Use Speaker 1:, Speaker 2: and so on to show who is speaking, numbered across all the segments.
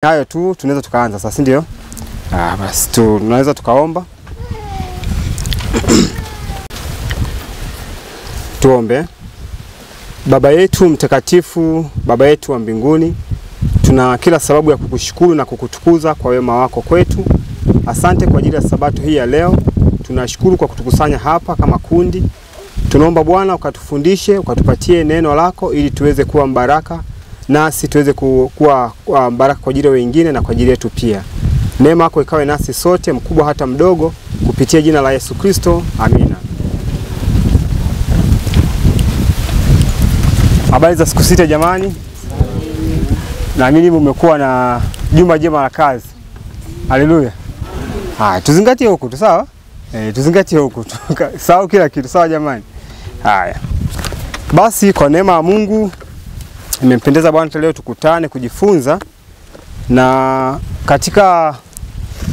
Speaker 1: Hayo tu tunaweza tukaanza sasa, ndio? Basi tunaweza tukaomba. Tuombe. Baba yetu mtakatifu, Baba yetu wa mbinguni, tuna kila sababu ya kukushukuru na kukutukuza kwa wema wako kwetu. Asante kwa ajili ya sabato hii ya leo. Tunashukuru kwa kutukusanya hapa kama kundi. Tunaomba Bwana ukatufundishe, ukatupatie neno lako ili tuweze kuwa mbaraka, nasi tuweze kuwa baraka kwa ajili ya wengine na kwa ajili yetu pia. Neema yako ikawe nasi sote, mkubwa hata mdogo, kupitia jina la Yesu Kristo. Amina. Habari za siku sita jamani. Naamini mmekuwa na juma jema la kazi. Haleluya. Tuzingatie huko tu, sawa? Tuzingatie huko tu. Sawa kila kitu, sawa jamani. Haya. Basi kwa neema ya Mungu imempendeza Bwana leo tukutane kujifunza, na katika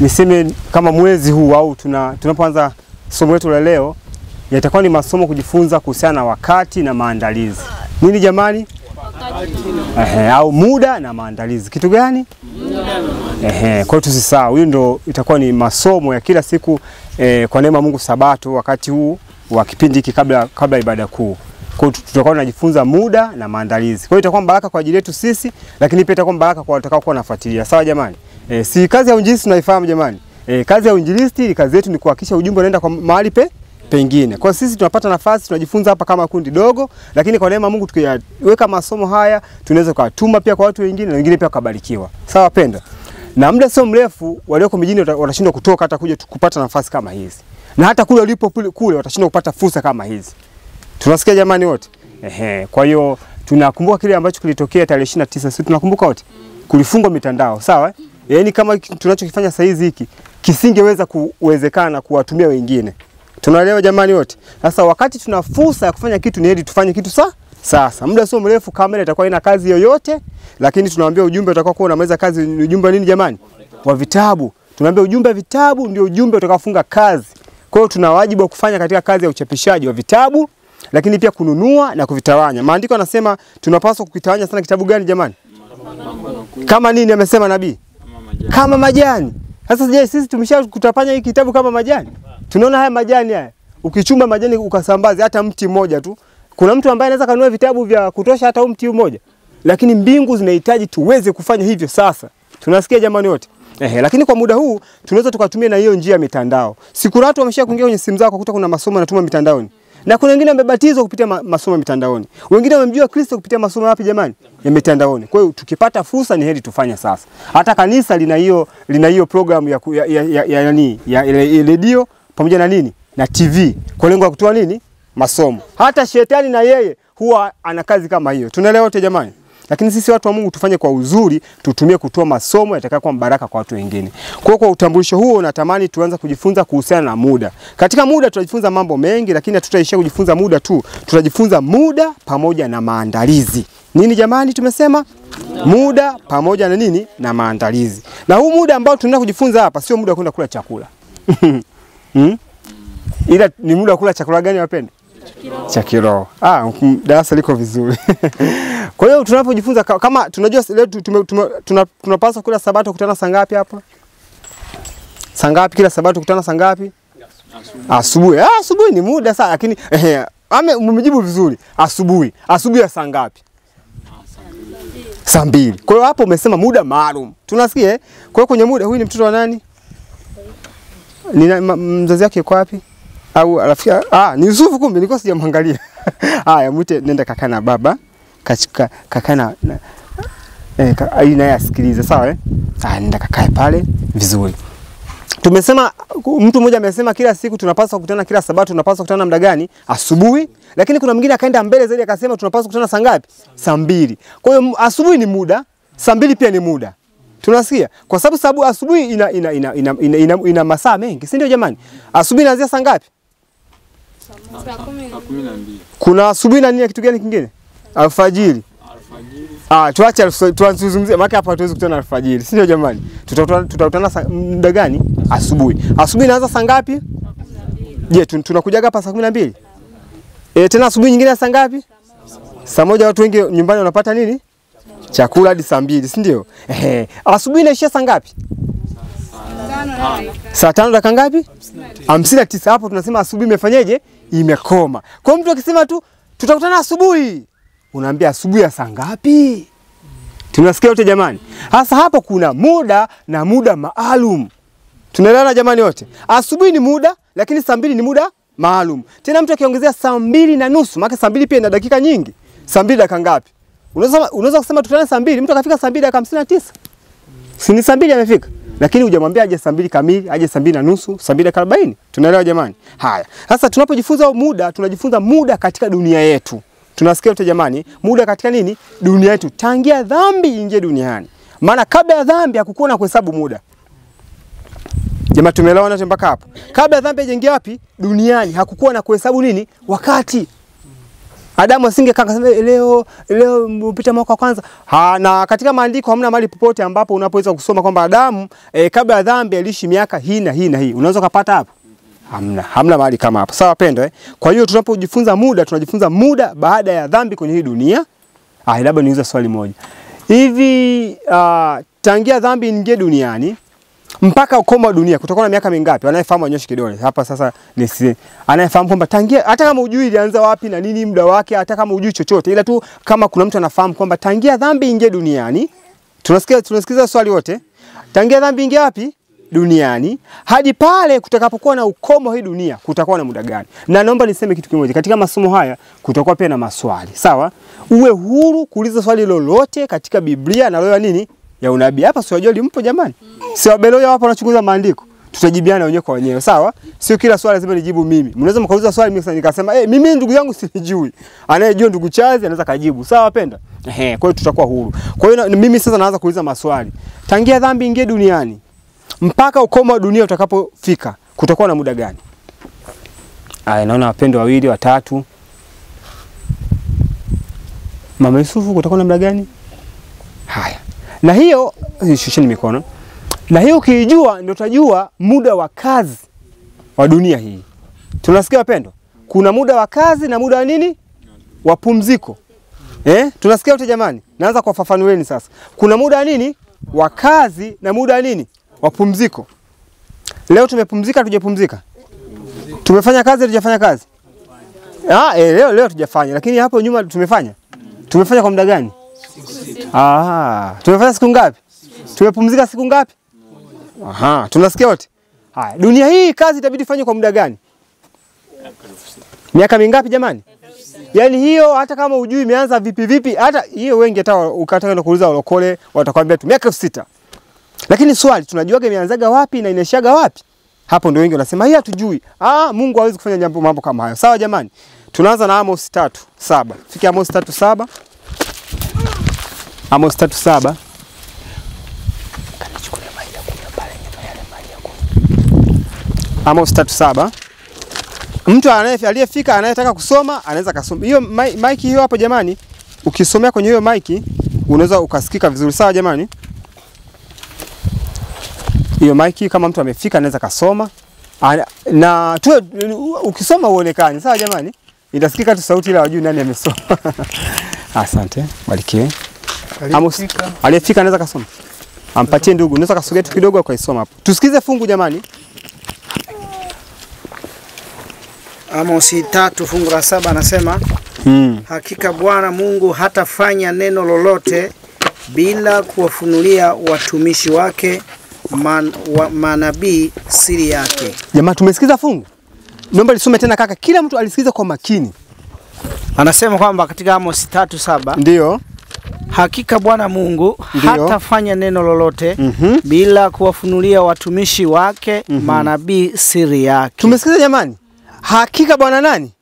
Speaker 1: niseme kama mwezi huu au tunapoanza somo letu la leo, yatakuwa ni masomo kujifunza kuhusiana na wakati na maandalizi. Nini jamani? Wakati. Au muda na maandalizi. Kitu gani? Muda. Kwa tusisahau, hiyo ndio itakuwa ni masomo ya kila siku kwa neema Mungu Sabato wakati huu wa kipindi hiki kabla ibada kuu. Kwa hiyo tutakuwa tunajifunza muda na maandalizi. Kwa hiyo itakuwa baraka kwa ajili yetu sisi, lakini pia itakuwa baraka kwa watakao kuwa nafuatilia. Sawa jamani? Si kazi ya uinjilisti tunaifahamu jamani. Kazi ya uinjilisti, kazi yetu ni kuhakikisha ujumbe unaenda kwa mahali pengine. Kwa sisi tunapata nafasi tunajifunza hapa kama kundi dogo, lakini kwa neema Mungu tukiweka masomo haya tunaweza kutuma pia kwa watu wengine na wengine pia kubarikiwa. Sawa penda. Na muda sio mrefu walioko mjini watashindwa kutoka hata kuja kupata nafasi kama hizi. Na hata kule walipo kule watashindwa kupata fursa kama hizi. Tunasikia jamani wote? Kwa hiyo tunakumbuka kile ambacho kilitokea tarehe 29, sisi tunakumbuka wote. Kulifungwa mitandao, sawa? Yaani kama tunachokifanya sasa hizi hiki kisingeweza kuwezekana kuwatumia wengine. Tunaelewa jamani wote? Sasa wakati tuna fursa ya kufanya kitu ni heri tufanye kitu sasa. Muda sio mrefu kamera itakuwa ina kazi yoyote, lakini tunawaambia ujumbe utakuwa kwa unamaliza kazi. Ujumbe nini jamani? Wa vitabu. Tunaambia ujumbe wa vitabu ndio ujumbe utakaofunga kazi. Kwa hiyo tuna wajibu wa kufanya katika kazi ya uchapishaji wa vitabu, lakini pia kununua na kuvitawanya. Maandiko yanasema tunapaswa kukitawanya sana kitabu gani jamani? Kama nini amesema nabii? Kama majani. Sasa je, sisi tumeshakutapanya hiki kitabu kama majani? Tunaona haya majani haya. Ukichuma majani ukasambaze hata mti mmoja tu. Kuna mtu ambaye anaweza kanunua vitabu vya kutosha hata mti mmoja. Lakini mbingu zinahitaji tuweze kufanya hivyo sasa. Tunasikia jamani wote? Lakini kwa muda huu tunaweza tukatumia na hiyo njia ya mitandao. Siku watu wamesha kuingia kwenye simu zao kukuta kuna masomo yanatuma mitandaoni. Na kuna wengine wamebatizwa kupitia masomo mitandaoni. Wengine wamemjua Kristo kupitia masomo wapi jamani? Ya mitandaoni. Kwa hiyo tukipata fursa ni heri tufanye sasa. Hata kanisa lina hiyo program ya radio pamoja na nini? Na TV. Kwa lengo la kutoa nini? Masomo. Hata shetani na yeye huwa ana kazi kama hiyo. Tunaelewa wote jamani? Lakini sisi watu wa Mungu tufanye kwa uzuri, tutumie kutoa masomo yatakayokuwa baraka kwa watu wengine. Kwa utambulisho huo natamani tuanze kujifunza kuhusiana na muda. Katika muda tutajifunza mambo mengi, lakini hatutaishia kujifunza muda tu. Tutajifunza muda pamoja na maandalizi. Nini jamani tumesema? Muda pamoja na nini? Na maandalizi. Na huu muda ambao tunaenda kujifunza hapa sio muda wa kwenda kula chakula. Ila ni muda wa kula chakula gani wapenda? Cha kiroho. Darasa liko vizuri. Kwa hiyo tunapojifunza kama tunajua leo tunapaswa kila Sabato kukutana saa ngapi hapa? Saa ngapi kila Sabato kukutana saa ngapi? Asubuhi. Asubuhi ni muda sana, lakini mmejibu vizuri. Asubuhi. Asubuhi ya saa ngapi? Saa 2. Kwa hiyo hapo umesema muda maalum. Tunasikia Kwa hiyo kwenye muda huyu ni mtoto wa nani? Mzazi wake yuko wapi? Au rafiki? Ni Yusufu kumbe, nilikuwa sijamwangalia. Haya, mwite nenda kaka na baba. Kaka na naye asikilize, sawa nenda kakae pale vizuri. Tumesema mtu mmoja amesema kila siku tunapaswa kukutana, kila Sabato tunapaswa kukutana muda gani? Asubuhi. Lakini kuna mwingine akaenda mbele zaidi akasema tunapaswa kukutana saa ngapi? Saa 2. Kwa hiyo asubuhi ni muda, saa 2 pia ni muda. Tunasikia? Kwa sababu asubuhi ina masaa mengi, si ndio jamani? Asubuhi inaanzia saa ngapi? Saa 12. Kuna asubuhi na nini kitu gani kingine? Alfajiri. Tuache tuanzungumzie maana hapa hatuwezi kukutana alfajiri. Si ndio jamani? Tutakutana muda gani? Asubuhi. Asubuhi inaanza saa ngapi? Je, tunakuja hapa saa 12? Tena asubuhi nyingine saa ngapi? Saa 1 watu wengi nyumbani wanapata nini? chakula hadi saa 2, si ndio? Asubuhi inaishia saa ngapi? Saa 5 dakika ngapi? 59. Hapo tunasema asubuhi imefanyaje? Imekoma. Kwa mtu akisema tu tutakutana asubuhi, unaambia asubuhi ya saa ngapi? Tunasikia wote jamani? Hasa hapo kuna muda na muda maalum. Tunaelewana jamani wote? Asubuhi ni muda, lakini saa 2 ni muda maalum. Tena mtu akiongezea saa 2:30, maana saa 2 pia ina dakika nyingi. Saa 2 dakika ngapi? Unaweza kusema tukutane saa 2, mtu akafika saa 2 dakika 59. Si ni saa 2 amefika? Lakini hujamwambia aje saa 2 kamili, aje saa 2:30, saa 2 dakika 40. Tunaelewa jamani? Haya. Sasa tunapojifunza muda, tunajifunza muda katika dunia yetu. Tunasikia wote jamani, muda katika nini? Dunia yetu. Tangia dhambi ingie duniani. Maana kabla ya dhambi hakukuwa na kuhesabu muda. Jamaa tumeelewana mpaka hapo. Kabla ya dhambi hajaingia wapi? Duniani. Hakukuwa na kuhesabu nini? Wakati. Adamu asingekaa akasema leo mpita mwaka wa kwanza. Na katika maandiko hamna mahali popote ambapo unapoweza kusoma kwamba Adamu kabla ya dhambi aliishi miaka hii na hii na hii. Unaweza kupata hapo? Hamna mahali kama hapo. Sawa pendwa? Kwa hiyo tunapojifunza muda, tunajifunza muda baada ya dhambi kwenye hii dunia. Labda niulize swali moja. Hivi tangia dhambi ingie duniani mpaka ukomo wa dunia kutakuwa na miaka mingapi? Anayefahamu anyoshe kidole. Hapa sasa anayefahamu kwamba tangia, hata kama hujui ilianza wapi na nini muda wake, hata kama hujui chochote, ila tu kama kuna mtu anafahamu kwamba tangia dhambi ingie duniani, tunasikiza swali wote. Tangia dhambi ingie wapi? Duniani hadi pale kutakapokuwa na ukomo hii dunia kutakuwa na muda gani? Na naomba niseme kitu kimoja. Katika masomo haya kutakuwa pia na maswali. Sawa? Uwe huru kuuliza swali lolote katika Biblia na leo nini? Ya unabii. Hapa si wajoli mpo jamani? Si wabeloya hapa wanachunguza maandiko. Tutajibiana wenyewe kwa wenyewe, sawa? Sio kila swali lazima nijibu mimi. Mnaweza mkauliza swali mimi nikasema, mimi ndugu yangu sijui. Anayejua ndugu Chazi anaweza kajibu. Sawa penda? Kwa hiyo tutakuwa huru. Kwa hiyo mimi sasa naanza kuuliza maswali. Tangia dhambi ingie duniani mpaka ukomo wa dunia utakapofika kutakuwa na muda gani? Naona wapendwa 2, 3. Mama Yusufu kutakuwa na muda gani? Haya. Na hiyo shusheni mikono. Na hiyo ukijua ndio utajua muda wa kazi wa dunia hii. Tunasikia wapendwa? Kuna muda wa kazi na muda wa nini? Wa pumziko. Tunasikia wote jamani? Naanza kuwafafanueni sasa. Kuna muda wa nini? Wa kazi na muda wa nini? Wa pumziko. Leo tumepumzika, tujapumzika? Tumefanya kazi, tujafanya kazi? Leo tujafanya, lakini hapo nyuma tumefanya. Tumefanya kwa muda gani? Tumefanya siku ngapi? Tumepumzika siku ngapi? Tunasikia wote? Haya, dunia hii kazi itabidi fanye kwa muda gani? Miaka mingapi jamani? Yaani hiyo hata kama hujui imeanza vipi, hata hiyo wengi hata ukataka kuuliza walokole watakwambia tu miaka 6. Lakini swali, tunajuaga imeanzaga wapi na inaishaga wapi? Hapo ndio wengi wanasema hii hatujui. Mungu hawezi kufanya mambo kama hayo. Sawa jamani? Tunaanza na Amos 3:7. Fiki Amos 3:7. Amos 3:7. Amos 3:7. Mtu aliyefika anayetaka kusoma anaweza kusoma. Hiyo mic hiyo hapo jamani, ukisomea kwenye hiyo mic unaweza ukasikika vizuri. Sawa jamani? Hiyo mic kama mtu amefika anaweza kusoma. Na tu ukisoma uonekane. Sawa jamani? Itasikika tu sauti ila wajui nani amesoma. Asante. Barikiwe. Amos aliyefika anaweza kusoma. Ampatie ndugu, unaweza kusogea tu kidogo akaisoma hapo. Tusikize fungu jamani.
Speaker 2: Amos 3 fungu la 7 anasema hakika Bwana Mungu hatafanya neno lolote bila kuwafunulia watumishi wake manabii siri yake.
Speaker 1: Jamaa tumesikiza fungu. Naomba lisome tena kaka, kila mtu alisikiza kwa makini.
Speaker 2: Anasema kwamba katika Amos 3:7
Speaker 1: ndio
Speaker 2: hakika Bwana Mungu hatafanya neno lolote bila kuwafunulia watumishi wake manabii siri yake.
Speaker 1: Tumesikiza jamani? Hakika Bwana nani?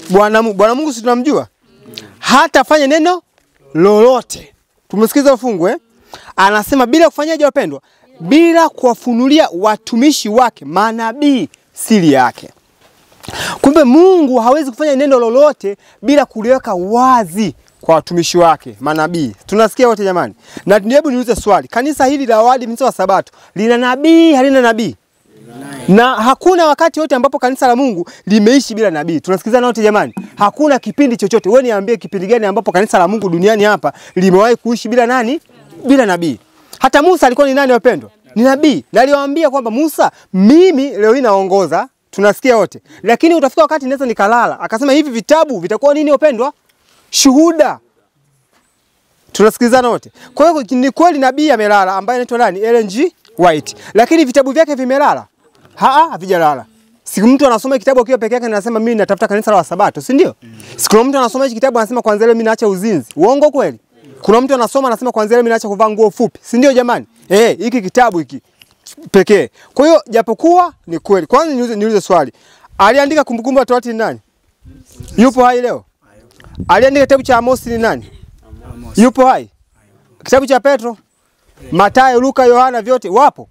Speaker 1: Bwana Mungu si tunamjua? Hatafanya neno lolote. Tumesikiza fungu Anasema bila kufanyaje wapendwa? Bila kuwafunulia watumishi wake manabii siri yake. Kumbe Mungu hawezi kufanya neno lolote bila kuliweka wazi kwa watumishi wake manabii. Tunasikia wote jamani? Na hebu niulize swali. Kanisa hili la Waadventista wa Sabato lina nabii halina nabii? Na hakuna wakati wote ambapo kanisa la Mungu limeishi bila nabii. Tunasikizana wote jamani? Hakuna kipindi chochote. Wewe niambie kipindi gani ambapo kanisa la Mungu duniani hapa limewahi kuishi bila nani? Bila nabii. Hata Musa alikuwa ni nani wapendwa? Ni nabii. Na aliwaambia kwamba Musa, mimi leo hii naongoza, tunasikia wote. Lakini utafika wakati naweza nikalala. Akasema hivi vitabu vitakuwa nini wapendwa? Shuhuda. Tunasikizana wote. Kwa hiyo ni kweli nabii amelala ambaye anaitwa nani? Ellen G. White. Lakini vitabu vyake vimelala? Havijalala. Siku mtu anasoma kitabu akiwa peke yake anasema mimi natafuta kanisa la Wasabato, si ndio? Siku mtu anasoma hiki kitabu anasema kwanza leo mimi naacha uzinzi. Uongo kweli? Kuna mtu anasoma anasema kwanza leo mimi naacha kuvaa nguo fupi, si ndio jamani? Hiki kitabu hiki pekee. Kwa hiyo japokuwa ni kweli. Kwanza niulize swali. Aliandika Kumbukumbu la Torati ni nani? Yupo hai leo? Aliandika kitabu cha Amosi ni nani? Yupo hai? Kitabu cha Petro, Mathayo, Luka, Yohana vyote wapo?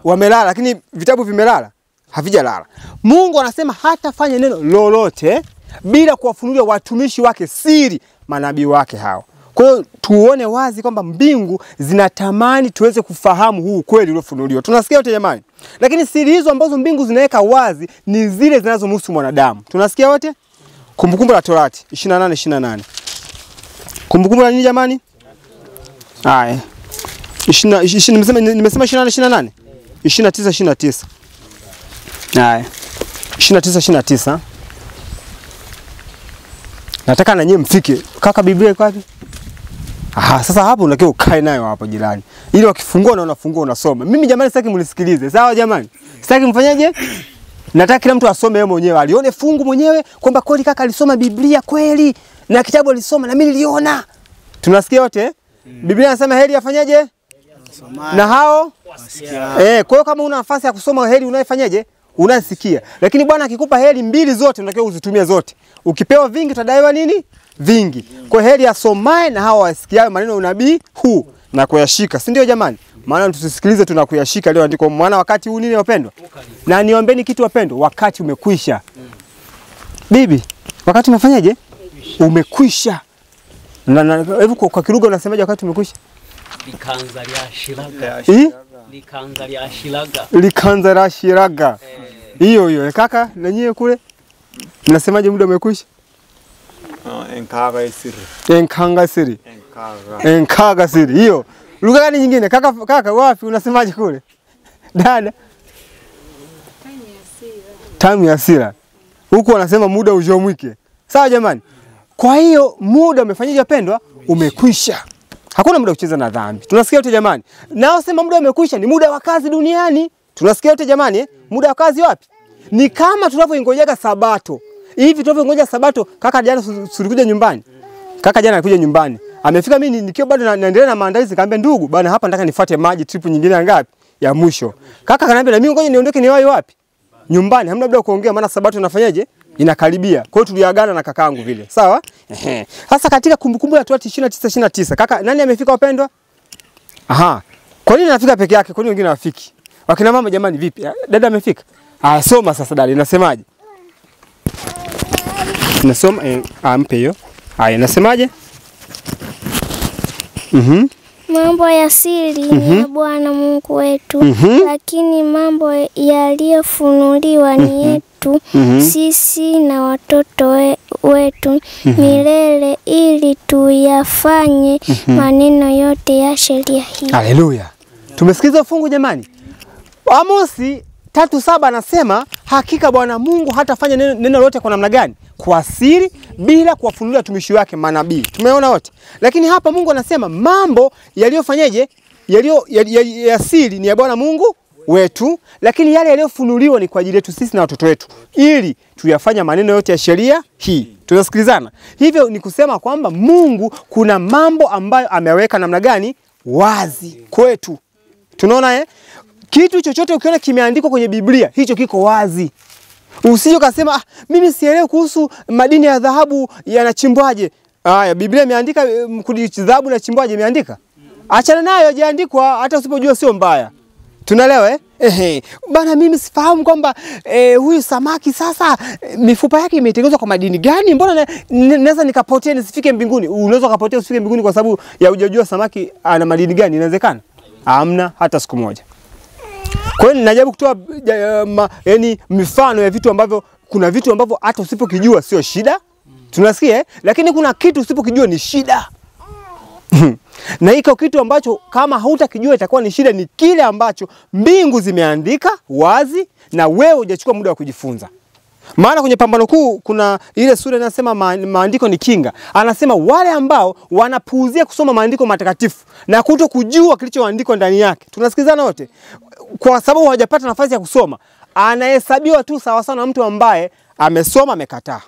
Speaker 1: Wamelala, lakini vitabu vimelala? Havijalala. Mungu anasema hatafanya neno lolote bila kuwafunulia watumishi wake siri, manabii wake hao. Kwa hiyo tuone wazi kwamba mbingu zinatamani tuweze kufahamu huu kweli uliofunuliwa. Tunasikia wote jamani? Lakini siri hizo ambazo mbingu zinaweka wazi ni zile zinazomhusu mwanadamu. Tunasikia wote? Kumbukumbu la Torati 28:28. Kumbukumbu la nini jamani? Haya. Nimesema 28:28. 29:29. Haya. 29:29. Nataka na nyinyi mfike. Kaka Biblia iko wapi? Sasa hapo unatakiwa ukae nayo hapo jirani. Ili wakifungua na unafungua unasoma. Mimi jamani sitaki mnisikilize. Sawa jamani? Sitaki mfanyaje? Nataka kila mtu asome yeye mwenyewe. Alione fungu mwenyewe kwamba kweli kaka alisoma Biblia kweli na kitabu alisoma na mimi niliona. Tunasikia wote? Biblia inasema heri afanyaje? Na hao kwa hiyo kama una nafasi ya kusoma heri unayefanyaje? Unasikia. Lakini Bwana akikupa heri mbili zote unatakiwa uzitumie zote. Ukipewa vingi utadaiwa nini? Vingi. Kwa heri asomae na hao wasikiayo maneno ya unabii huu na kuyashika. Si ndio jamani? Maana tusisikilize tunakuyashika leo andiko. Maana wakati huu nini wapendwa? Na niombeni kitu wapendwa, wakati umekwisha. Bibi, wakati umefanyaje? Umekwisha. Na hebu kwa Kiruga unasemaje wakati umekwisha?
Speaker 3: Likanza lya shiraga. Likanza lya shiraga.
Speaker 1: Likanza lya shiraga. Hiyo kaka na nyie kule mnasemaje muda umekwisha?
Speaker 4: Enkaga siri.
Speaker 1: Enkanga siri. Enkaga siri. Hiyo. Lugha gani nyingine? Kaka wapi unasemaje kule? Dada. Tamu ya hasira. Huko wanasema muda ujomwike. Sawa jamani? Kwa hiyo muda umefanyaje wapendwa? Umekwisha. Hakuna muda kucheza na dhambi. Tunasikia wote jamani? Nao sema muda umekwisha ni muda wa kazi duniani. Tunasikia wote jamani? Muda wa kazi wapi? Ni kama tunavyoingojaga Sabato. Hivi tunavyongoja Sabato, kaka jana tulikuja nyumbani. Kaka jana alikuja nyumbani. Amefika mimi nikiwa bado naendelea na maandalizi nikamwambia ndugu, bwana hapa nataka nifuate maji trip nyingine ya ngapi? Ya mwisho. Kaka kaniambia na mimi ngoja niondoke niwahi wapi? Nyumbani. Hamna muda kuongea maana Sabato inafanyaje? Inakaribia. Kwa hiyo tuliagana na kakaangu vile. Sawa? Sasa katika Kumbukumbu la Torati 29:29, kaka nani amefika wapendwa? Kwa nini anafika peke yake? Kwa nini wengine hawafiki? Wakina mama jamani vipi? Dada amefika? Soma sasa dada, inasemaje? Nasoma ampe hiyo. Nasemaje?
Speaker 5: Mambo ya siri ni ya Bwana Mungu wetu, lakini mambo yaliyofunuliwa ni yetu sisi na watoto wetu milele, ili tuyafanye maneno yote ya sheria hii.
Speaker 1: Haleluya. Tumesikiza fungu jamani. Amosi 3:7 anasema hakika Bwana Mungu hatafanya neno lolote kwa namna gani? Kwa siri bila kuwafunulia watumishi wake manabii. Tumeona wote. Lakini hapa Mungu anasema mambo yaliyofanyaje? Ya siri ni ya Bwana Mungu wetu, lakini yale yaliyofunuliwa ni kwa ajili yetu sisi na watoto wetu, ili tuyafanya maneno yote ya sheria hii. Tunasikilizana. Hivyo ni kusema kwamba Mungu kuna mambo ambayo ameweka namna gani? Wazi kwetu. Tunaona kitu chochote ukiona kimeandikwa kwenye Biblia, hicho kiko wazi. Usije ukasema mimi sielewi kuhusu madini ya dhahabu yanachimbwaje. Biblia imeandika dhahabu na chimbwaje imeandika? Achana nayo, hajaandikwa, hata usipojua sio mbaya. Tunaelewa Bana mimi sifahamu kwamba huyu samaki sasa mifupa yake imetengenezwa kwa madini gani? Mbona naweza nikapotea nisifike mbinguni? Unaweza kupotea usifike mbinguni kwa sababu ya hujajua samaki ana madini gani? Inawezekana? Hamna hata siku moja. Kwa hiyo najaribu kutoa yani mifano ya vitu ambavyo kuna vitu ambavyo hata usipokijua sio shida. Tunasikia lakini kuna kitu usipokijua ni shida. Na hiko kitu ambacho kama hautakijua itakuwa ni shida ni kile ambacho mbingu zimeandika wazi na wewe hujachukua muda wa kujifunza. Maana kwenye Pambano Kuu kuna ile sura inasema maandiko ni kinga. Anasema wale ambao wanapuuzia kusoma maandiko matakatifu na kutokujua kilichoandikwa ndani yake. Tunasikizana wote. Kwa sababu hawajapata nafasi ya kusoma, anahesabiwa tu sawa sawa na mtu ambaye amesoma amekataa.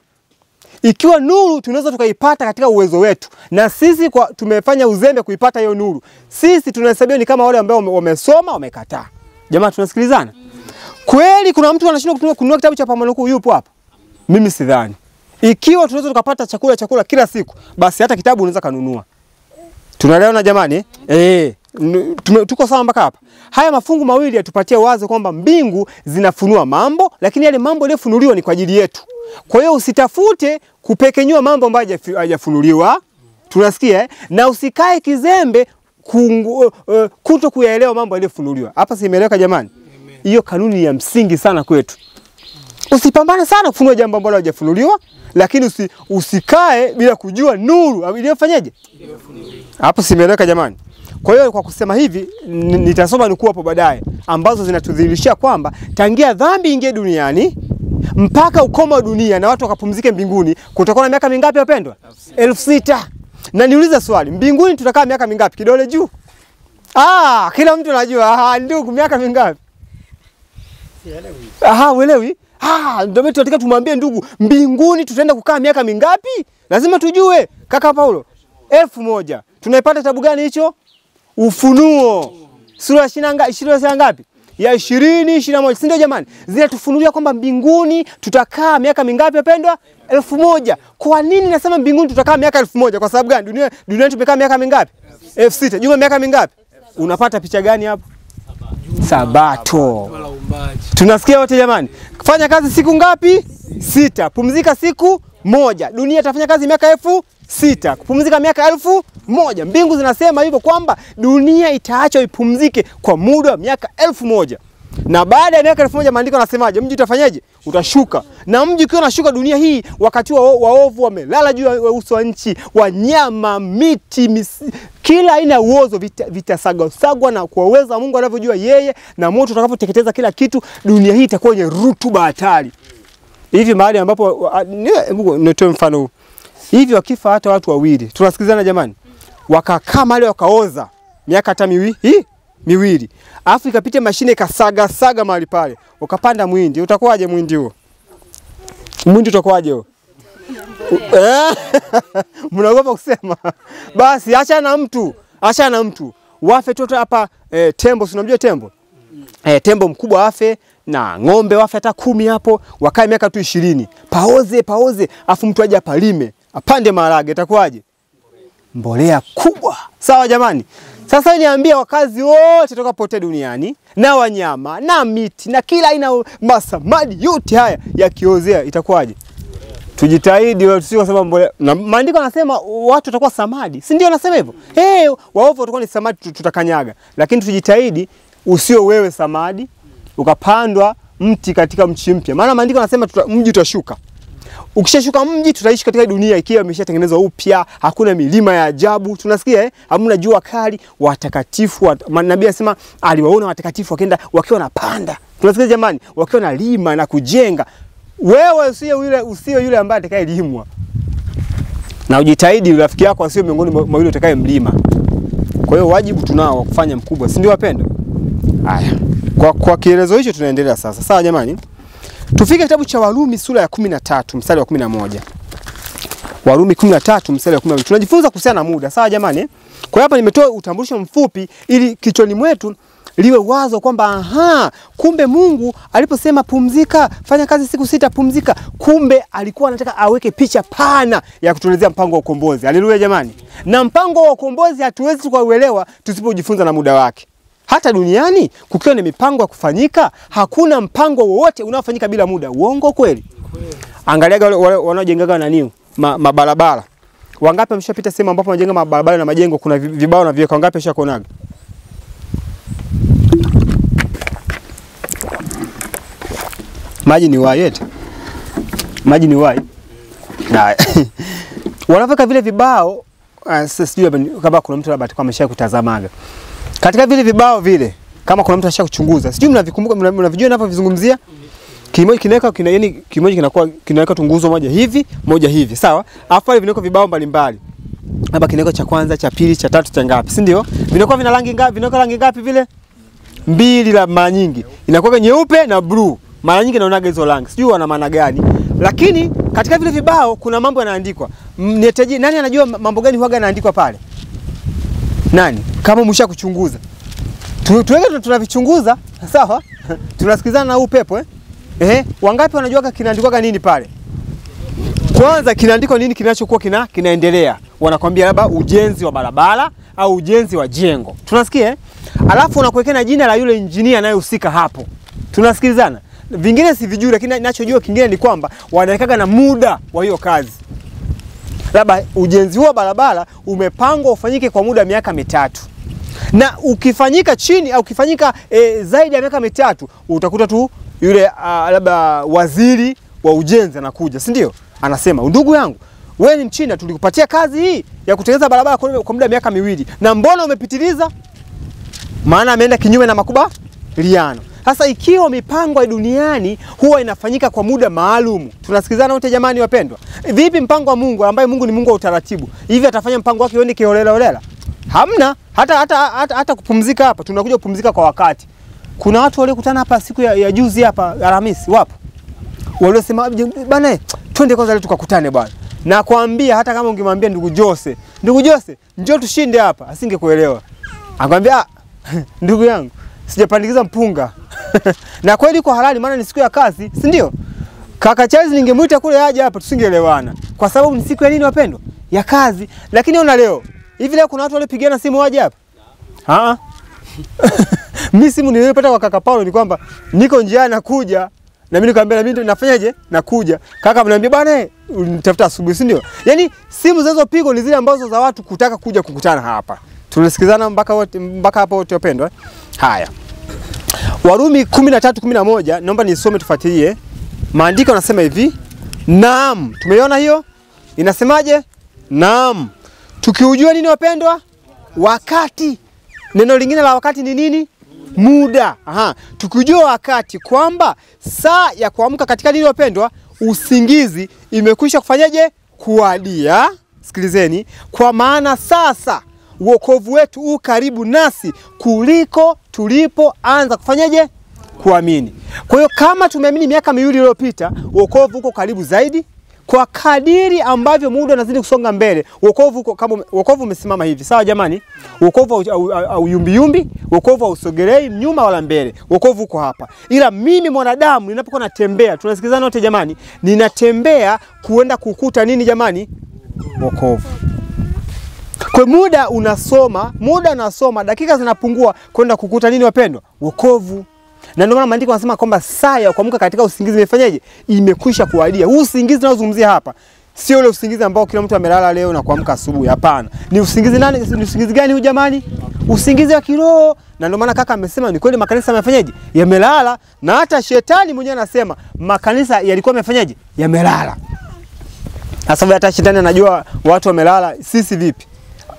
Speaker 1: Ikiwa nuru tunaweza tukaipata katika uwezo wetu na sisi tumefanya uzembe kuipata hiyo nuru, sisi tunahesabiwa ni kama wale ambao wamesoma wamekataa. Jamaa tunasikilizana? Kweli kuna mtu anashindwa kununua kitabu cha Pambano Kuu yupo hapa? Mimi sidhani. Ikiwa tunaweza tukapata chakula kila siku, basi hata kitabu unaweza kanunua. Tunaelewana jamani? Tuko sawa mpaka hapa. Haya mafungu mawili yatupatie wazo kwamba mbingu zinafunua mambo, lakini yale mambo yaliyofunuliwa ni kwa ajili yetu. Kwa hiyo usitafute kupekenyua mambo ambayo hayajafunuliwa. Tunasikia na usikae kizembe kuto kuyaelewa mambo yaliyofunuliwa. Hapa simeeleweka jamani? Hiyo kanuni ya msingi sana kwetu. Usipambane sana kufunua jambo ambalo halijafunuliwa, lakini usikae bila kujua nuru iliyofanyaje? Hapo simeeleweka jamani? Kwa hiyo kwa kusema hivi nitasoma nukuu hapo baadaye ambazo zinatudhihirishia kwamba tangia dhambi ingie duniani mpaka ukomo wa dunia na watu wakapumzike mbinguni kutakuwa na miaka mingapi wapendwa? 6000. Na niulize swali, mbinguni tutakaa miaka mingapi? Kidole juu. Kila mtu anajua. Ndugu, miaka mingapi? Uelewi? Ndio mimi tunataka tumwambie ndugu, mbinguni tutaenda kukaa miaka mingapi? Lazima tujue. Kaka Paulo, 1000. Tunaipata kitabu gani hicho? Ufunuo. Sura 20 ngapi? Ya 20:21. Si ndio jamani? Zinatufunulia kwamba mbinguni tutakaa miaka mingapi wapendwa? 1000. Kwa nini nasema mbinguni tutakaa miaka 1000? Kwa sababu gani? Duniani tumekaa miaka mingapi? 6000. Juma miaka mingapi? Unapata picha gani hapo? Sabato. Tunasikia wote jamani? Fanya kazi siku ngapi? 6. Pumzika siku 1. Dunia itafanya kazi miaka 6000. Kupumzika miaka 1000. Mbingu zinasema hivyo kwamba dunia itaachwa ipumzike kwa muda wa miaka 1000. Na baada ya miaka 1000 maandiko yanasemaje? Mji utafanyaje? Utashuka. Na mji ukiwa unashuka dunia hii wakati waovu wamelala juu ya uso wa nchi, wanyama, miti, kila aina ya uozo vitasagwa na kwa uwezo wa Mungu anavyojua yeye, na moto utakapoteketeza kila kitu, dunia hii itakuwa yenye rutuba hatari. Hivi mahali ambapo nitoe mfano hivi wakifa hata watu wawili. Tunasikizana jamani? Wakakaa mahali wakaoza miaka hata miwili. Alafu ikapita mashine ikasaga mahali pale. Ukapanda mwindi. Utakuwaje mwindi huo? Mwindi utakuwaje huo? Mnaogopa kusema. Basi acha na mtu. Wafe toto hapa tembo, unamjua tembo? Tembo mkubwa afe na ng'ombe wafe hata 10 hapo, wakae miaka tu 20. Paoze, afu mtu aje apalime, apande maharage, itakuwaje? Mbolea kubwa. Sawa jamani? Sasa niambia wakazi wote toka pote duniani na wanyama na miti na kila aina masamadi yote haya yakiozea itakuwaje? Tujitahidi tusio kusema mbolea. Na maandiko yanasema watu watakuwa samadi. Si ndio nasema hivyo? Waovu watakuwa ni samadi tutakanyaga. Lakini tujitahidi usio wewe samadi ukapandwa mti katika mchi mpya. Maana maandiko yanasema mji utashuka. Ukishashuka mji tutaishi katika dunia ikiwa imeshatengenezwa upya, hakuna milima ya ajabu. Tunasikia hamna jua kali, watakatifu. Nabii anasema aliwaona watakatifu wakaenda wakiwa wanapanda. Tunasikia jamani, wakiwa na lima na kujenga. Wewe usio yule ambaye atakayelimwa. Na ujitahidi rafiki yako asio miongoni mwa yule atakayemlima. Kwa hiyo wajibu tunao wa kufanya mkubwa, si ndio wapendwa? Haya. Kwa kielezo hicho tunaendelea sasa. Sawa jamani? Tufike kitabu cha Warumi sura ya 13 mstari wa 11. Warumi 13 mstari wa 11. Tunajifunza kuhusiana na muda. Sawa jamani? Kwa hiyo hapa nimetoa utambulisho mfupi ili kichwani mwetu liwe wazo kwamba kumbe Mungu aliposema pumzika, fanya kazi siku 6 pumzika, kumbe alikuwa anataka aweke picha pana ya kutuelezea mpango wa ukombozi. Haleluya jamani. Na mpango wa ukombozi hatuwezi tukauelewa tusipojifunza na muda wake. Hata duniani kukiwa na mipango ya kufanyika, hakuna mpango wowote unaofanyika bila muda. Uongo kweli? Angalia wale wanaojengaga nani mabarabara. Wangapi wameshapita sehemu ambapo wanajenga mabarabara na majengo kuna vibao na viweka, wangapi wameshakonaga? Maji ni uhai eti. Maji ni uhai. Na wanaweka vile vibao, sijui kama kuna mtu labda amesha kutazamaga. Katika vile vibao vile, kama kuna mtu ashakuchunguza, sijui mnavikumbuka, mnavijua ninavyovizungumzia. Kimoja kinaweka tunguzo moja hivi, sawa? Alafu pale vinaweka vibao mbalimbali. Hapa kinaweka cha kwanza, cha pili, cha tatu, cha ngapi, si ndio? Vinakuwa vina rangi ngapi? Vinaweka rangi ngapi vile? 2 la mara nyingi. Inakuwa nyeupe na blue. Mara nyingi naonaga hizo rangi. Sijui wana maana gani. Lakini katika vile vibao kuna mambo yanaandikwa. Nani anajua mambo gani huaga yanaandikwa pale? Nani? Kama mshakuchunguza. Tuweke tunavichunguza, sawa? Tunasikizana na upepo wangapi wanajua kinaandikwa nini pale? Kwanza kinaandikwa nini kinachokuwa kinaendelea. Wanakuambia labda ujenzi wa barabara au ujenzi wa jengo. Tunasikia Alafu unakuwekea na jina la yule engineer anayehusika hapo. Tunasikilizana. Vingine sivijui, lakini ninachojua kingine ni kwamba wanawekaga na muda wa hiyo kazi. Labda ujenzi wa barabara umepangwa ufanyike kwa muda miaka 3. Na ukifanyika chini au ukifanyika zaidi ya miaka 3, utakuta tu yule labda waziri wa ujenzi anakuja, si ndio? Anasema, "Ndugu yangu, wewe ni Mchina, tulikupatia kazi hii ya kutengeneza barabara kwa muda miaka 2. Na mbona umepitiliza?" Maana ameenda kinyume na makubaliano. Sasa ikiwa mipango ya duniani huwa inafanyika kwa muda maalum, tunasikizana wote jamani wapendwa. Vipi mpango wa Mungu ambaye Mungu ni Mungu wa utaratibu? Hivi atafanya mpango wake uende kiholela? Hamna. Hata kupumzika hapa, tunakuja kupumzika kwa wakati. Kuna watu waliokutana hapa siku ya juzi hapa Alhamisi, wapo. Waliosema bana, twende kwanza leo tukakutane bwana. Na kuambia hata kama ungemwambia ndugu Jose, njoo tushinde hapa, asingekuelewa. Akwambia, ndugu yangu, sijapandikiza mpunga. Na kweli iko halali, maana ni siku ya kazi, si ndio? Kaka Charles ningemuita kule aje hapa, tusingeelewana. Kwa sababu ni siku ya nini wapendwa? Ya kazi. Lakini ona leo, hivi leo kuna watu walipigana simu waje hapa? Mimi simu nilipata kwa kaka Paulo ni kwamba niko njiani nakuja, na mimi nikamwambia mimi nafanyaje? Nakuja. Kaka ananiambia bwana, unitafuta asubuhi, si ndio? Yaani simu zinazopigwa ni zile ambazo za watu kutaka kuja kukutana hapa. Tunasikizana mpaka hapo wote wapendwa. Haya. Warumi 13:11, naomba nisome tufuatilie. Maandiko yanasema hivi, naam, tumeiona hiyo? Inasemaje? Naam. Tukiujua nini wapendwa? Wakati. Neno lingine la wakati ni nini? Muda. Tukijua wakati kwamba saa ya kuamka katika nini wapendwa? Usingizi imekwisha kufanyaje? Kuadia. Sikilizeni, kwa maana sasa wokovu wetu u karibu nasi kuliko tulipoanza kufanyaje? Kuamini. Kwa hiyo kama tumeamini miaka 2 iliyopita, wokovu uko karibu zaidi. Kwa kadiri ambavyo muda unazidi kusonga mbele, wokovu uko kama wokovu umesimama hivi. Sawa jamani? Wokovu au yumbi, wokovu hausogelei nyuma wala mbele. Wokovu uko hapa. Ila mimi mwanadamu ninapokuwa natembea, tunasikizana wote jamani, ninatembea kuenda kukuta nini jamani? Wokovu. Kwa muda unasoma, dakika zinapungua kwenda kukuta nini wapendwa? Wokovu. Na ndio maana maandiko yanasema kwamba saa ya kuamka katika usingizi imefanyaje? Imekwisha kuadia. Huu usingizi tunaozungumzia hapa sio ule usingizi ambao kila mtu amelala leo na kuamka asubuhi, hapana. Ni usingizi nani? Ni usingizi gani huu jamani? Usingizi wa kiroho. Na ndio maana kaka amesema ni kweli makanisa yamefanyaje? Yamelala, na hata shetani mwenyewe anasema makanisa yalikuwa yamefanyaje? Yamelala. Sasa hata shetani anajua watu wamelala, sisi vipi?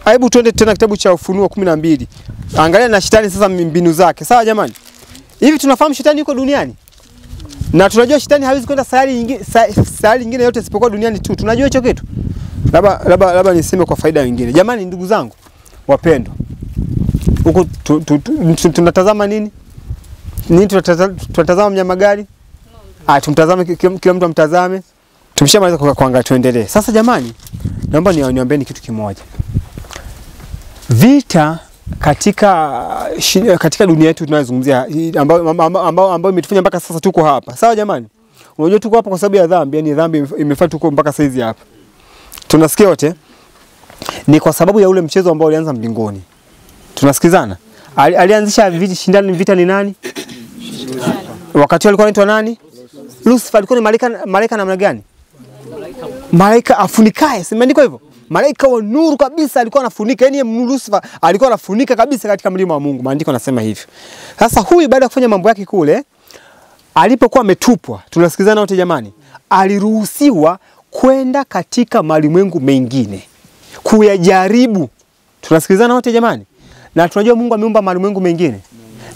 Speaker 1: Hebu tuende tena kitabu cha Ufunuo 12. Angalia na shetani sasa mbinu zake. Sawa jamani? Hivi tunafahamu shetani yuko duniani? Na tunajua shetani hawezi kwenda sayari nyingine yote isipokuwa duniani tu. Tunajua hicho kitu? Labda niseme kwa faida nyingine. Jamani ndugu zangu wapendwa. Huko tunatazama nini? Tunatazama mnyama gani? Tumtazame kila mtu amtazame. Tumeshamaliza kuangalia, tuendelee. Sasa jamani, naomba niwaambieni kitu kimoja. Vita katika dunia yetu tunayozungumzia ambao imetufanya mpaka sasa tuko hapa. Sawa jamani? Unajua tuko hapa kwa sababu ya dhambi, yani dhambi imefanya tuko mpaka saizi hapa. Tunasikia wote? Ni kwa sababu ya ule mchezo ambao ulianza mbinguni. Tunasikizana? Alianzisha vita ni nani? Wakati alikuwa anaitwa nani? Lucifer. Alikuwa ni malaika namna gani? Malaika afunikaye, simeandikwa hivyo? Malaika wa nuru kabisa alikuwa anafunika, yani Lucifer alikuwa anafunika kabisa katika mlima wa Mungu. Maandiko yanasema hivyo. Sasa huyu baada ya kufanya mambo yake kule, alipokuwa ametupwa, tunasikizana wote jamani, aliruhusiwa kwenda katika malimwengu mengine kuyajaribu. Tunasikizana wote jamani? Na tunajua Mungu ameumba malimwengu mengine.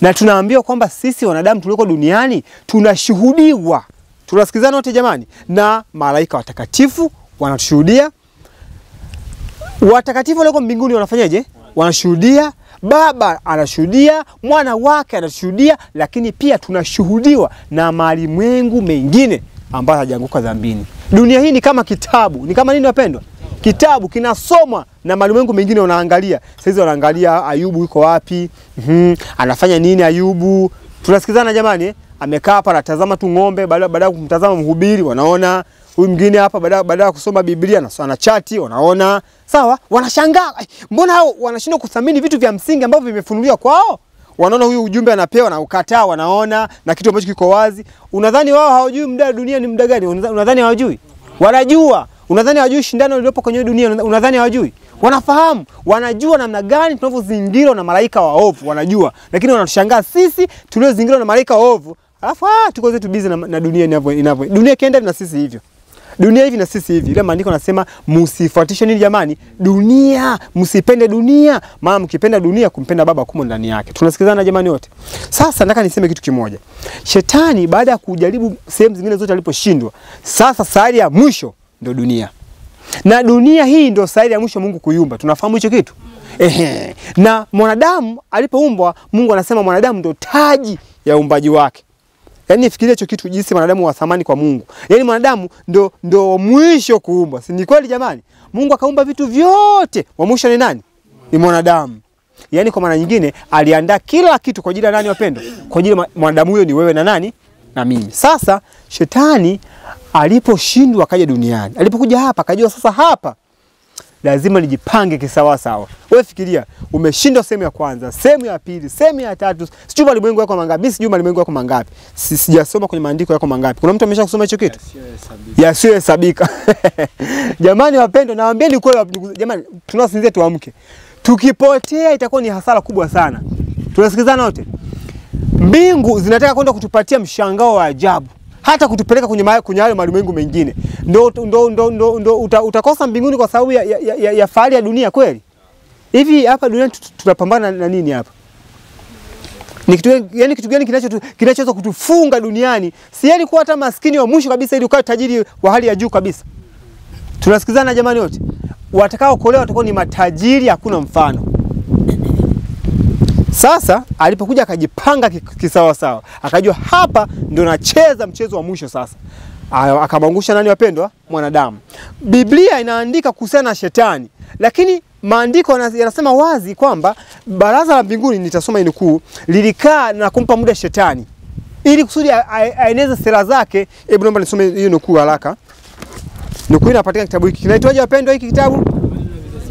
Speaker 1: Na tunaambiwa kwamba sisi wanadamu tuliko duniani tunashuhudiwa. Tunasikizana wote jamani? Na malaika watakatifu wanatushuhudia. Watakatifu walioko mbinguni wanafanyaje? Wanashuhudia. Baba anashuhudia, mwana wake anashuhudia, lakini pia tunashuhudiwa na malimwengu mengine ambayo hajaanguka dhambini. Dunia hii ni kama kitabu. Ni kama nini wapendwa? Kitabu kinasomwa na malimwengu mengine wanaangalia. Sasa wanaangalia Ayubu yuko wapi? Anafanya nini Ayubu? Tunasikizana jamani? Amekaa hapa anatazama tu ng'ombe, baada ya kumtazama mhubiri wanaona. Huyu mwingine hapa baada ya kusoma Biblia na chati wanaona. Sawa? Wanashangaa. Mbona hao wanashindwa kuthamini vitu vya msingi ambavyo vimefunuliwa kwao? Wanaona huyu ujumbe anapewa na ukataa, wanaona na kitu ambacho kiko wazi. Unadhani wao hawajui muda wa dunia ni muda gani? Unadhani hawajui? Wanajua. Unadhani hawajui shindano lililopo kwenye dunia? Unadhani hawajui? Wanafahamu. Wanajua namna gani tunavyozingirwa na malaika waovu, wanajua. Lakini wanatushangaa sisi tuliozingirwa na malaika waovu. Alafu tuko zetu busy na dunia inavyo. Dunia kienda na sisi hivyo. Dunia hivi na sisi hivi. Ile maandiko nasema msifuatishe nini jamani? Dunia. Msipende dunia. Maana mkipenda dunia kumpenda Baba kumo ndani yake. Tunasikizana jamani wote? Sasa nataka niseme kitu kimoja. Shetani baada ya kujaribu sehemu zingine zote aliposhindwa, sasa sayari ya mwisho ndio dunia. Na dunia hii ndio sayari ya mwisho Mungu kuiumba. Tunafahamu hicho kitu? Na mwanadamu alipoumbwa, Mungu anasema mwanadamu ndio taji ya uumbaji wake. Yaani fikiria hicho kitu, jinsi mwanadamu wa thamani kwa Mungu. Yaani mwanadamu ndio mwisho kuumbwa. Si ni kweli jamani? Mungu akaumba vitu vyote. Wa mwisho ni nani? Ni mwanadamu. Yaani kwa maana nyingine aliandaa kila kitu kwa ajili ya nani wapendwa? Kwa ajili ya mwanadamu huyo ni wewe na nani? Na mimi. Sasa shetani aliposhindwa akaja duniani. Alipokuja hapa akajua sasa hapa lazima nijipange kisawa sawa. Wewe fikiria, umeshindwa sehemu ya kwanza, sehemu ya pili, sehemu ya tatu. Sijui malimwengu yako mangapi, mimi sijui malimwengu yako mangapi. Sijasoma kwenye maandiko yako mangapi. Kuna mtu amesha kusoma hicho kitu? Yasiyohesabika. Jamani wapendwa, nawaambieni kweli jamani, tunasinzia tuamke. Tukipotea itakuwa ni hasara kubwa sana. Tunasikizana wote? Mbingu zinataka kwenda kutupatia mshangao wa ajabu. Hata kutupeleka kwenye hayo malimwengu mengine. Ndio utakosa mbinguni kwa sababu ya fahari ya dunia kweli? Hivi hapa duniani tunapambana na nini hapa? Ni kitu gani kinachoweza kutufunga duniani? Si yani kuwa hata maskini wa mwisho kabisa ili ukae tajiri wa hali ya juu kabisa. Tunasikizana jamani wote? Watakao kuolewa watakuwa ni matajiri hakuna mfano. Sasa alipokuja akajipanga kisawa sawa, akajua hapa ndio nacheza mchezo wa mwisho sasa. Akamwangusha nani wapendwa? Mwanadamu. Biblia inaandika kuhusiana na shetani, lakini maandiko yanasema wazi kwamba baraza la mbinguni, nitasoma inukuu, lilikaa na kumpa muda shetani ili kusudi aeneze sera zake. Hebu naomba nisome hiyo nukuu haraka. Nukuu inapatikana kitabu hiki. Kinaitwaje wapendwa hiki kitabu?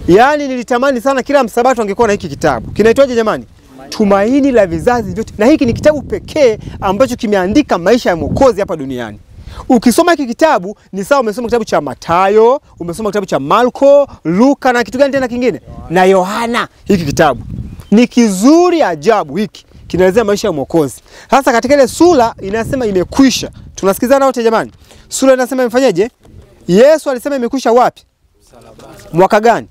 Speaker 1: Yaani nilitamani sana kila msabato angekuwa na hiki kitabu. Kinaitwaje jamani? Tumaini la vizazi vyote. Na hiki ni kitabu pekee ambacho kimeandika maisha ya Mwokozi hapa duniani. Ukisoma hiki kitabu ni sawa umesoma kitabu cha Mathayo, umesoma kitabu cha Marko, Luka na kitu gani tena kingine? Na Yohana. Hiki kitabu ni kizuri ajabu hiki. Kinaelezea maisha ya Mwokozi. Sasa katika ile sura inasema imekwisha. Tunasikizana wote jamani? Sura inasema imefanyaje? Yesu alisema imekwisha wapi? Mwaka gani?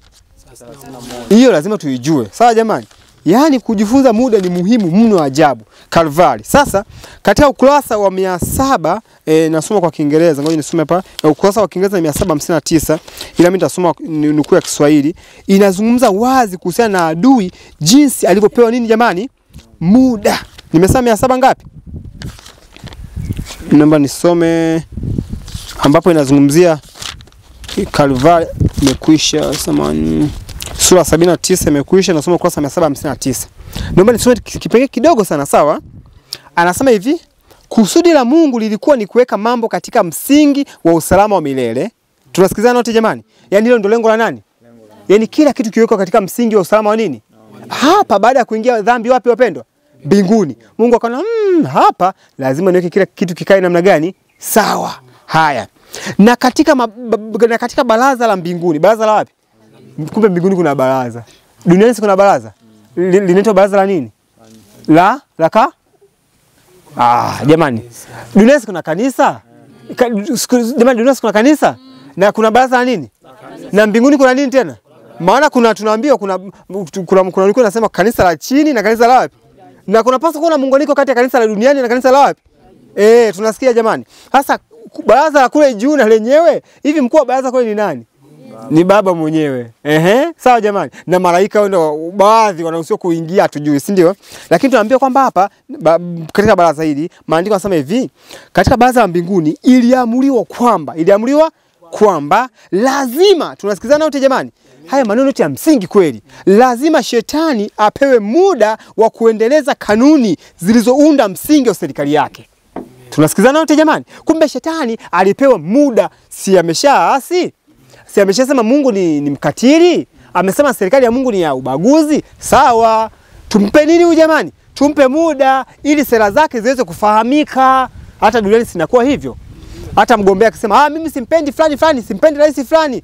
Speaker 1: Hiyo lazima tuijue. Sawa jamani? Yaani kujifunza muda ni muhimu mno ajabu. Kalvari. Sasa katika ukurasa wa 700 nasoma kwa Kiingereza. Ngoja nisome hapa. Ukurasa wa Kiingereza ni 759 ila mimi nitasoma nukuu ya Kiswahili. Inazungumza wazi kuhusiana na adui jinsi alivyopewa nini jamani? Muda. Nimesema 700 ngapi? Naomba nisome ambapo inazungumzia Kalvari imekwisha samani. Sura 79 imekwisha, nasoma ukurasa 759. Naomba nisome kipengele kidogo sana, sawa? Anasema hivi, kusudi la Mungu lilikuwa ni kuweka mambo katika msingi wa usalama wa milele. Tunasikizana wote jamani? Yaani hilo ndio lengo la nani? Yaani kila kitu kiwekwa katika msingi wa usalama wa nini? Hapa baada ya kuingia dhambi wapi wapendwa? Mbinguni. Mungu akaona hapa lazima niweke kila kitu kikae namna gani? Sawa. Haya. Na katika baraza la mbinguni, baraza la wapi? Kumbe mbinguni kuna baraza. Duniani kuna baraza. Linaitwa baraza la nini? Jamani. Duniani kuna kanisa? Jamani, duniani kuna kanisa? Na kuna baraza la nini? Na mbinguni kuna nini tena? Maana tunaambiwa kuna ulikuwa unasema kanisa la chini na kanisa la wapi? Na kunapaswa kuwa na muunganiko kati ya kanisa la duniani na kanisa la wapi? Tunasikia jamani. Sasa baraza la kule juu na lenyewe, hivi mkuu wa baraza kule ni nani? Ni Baba mwenyewe. Sawa jamani. Na malaika wao baadhi wanaruhusiwa kuingia, hatujui, si ndio? Lakini tunaambia kwamba hapa katika baraza hili maandiko yanasema hivi, katika baraza la mbinguni iliamuliwa kwamba lazima, tunasikizana wote jamani. Haya maneno yote ya msingi kweli. Lazima shetani apewe muda wa kuendeleza kanuni zilizounda msingi wa serikali yake. Tunasikizana wote jamani. Kumbe shetani alipewa muda, si ameshaasi? Si ameshasema Mungu ni mkatili? Amesema serikali ya Mungu ni ya ubaguzi? Sawa. Tumpe nini huyu jamani? Tumpe muda ili sera zake ziweze kufahamika. Hata duniani sinakuwa hivyo. Hata mgombea akisema mimi simpendi fulani, simpendi rais fulani,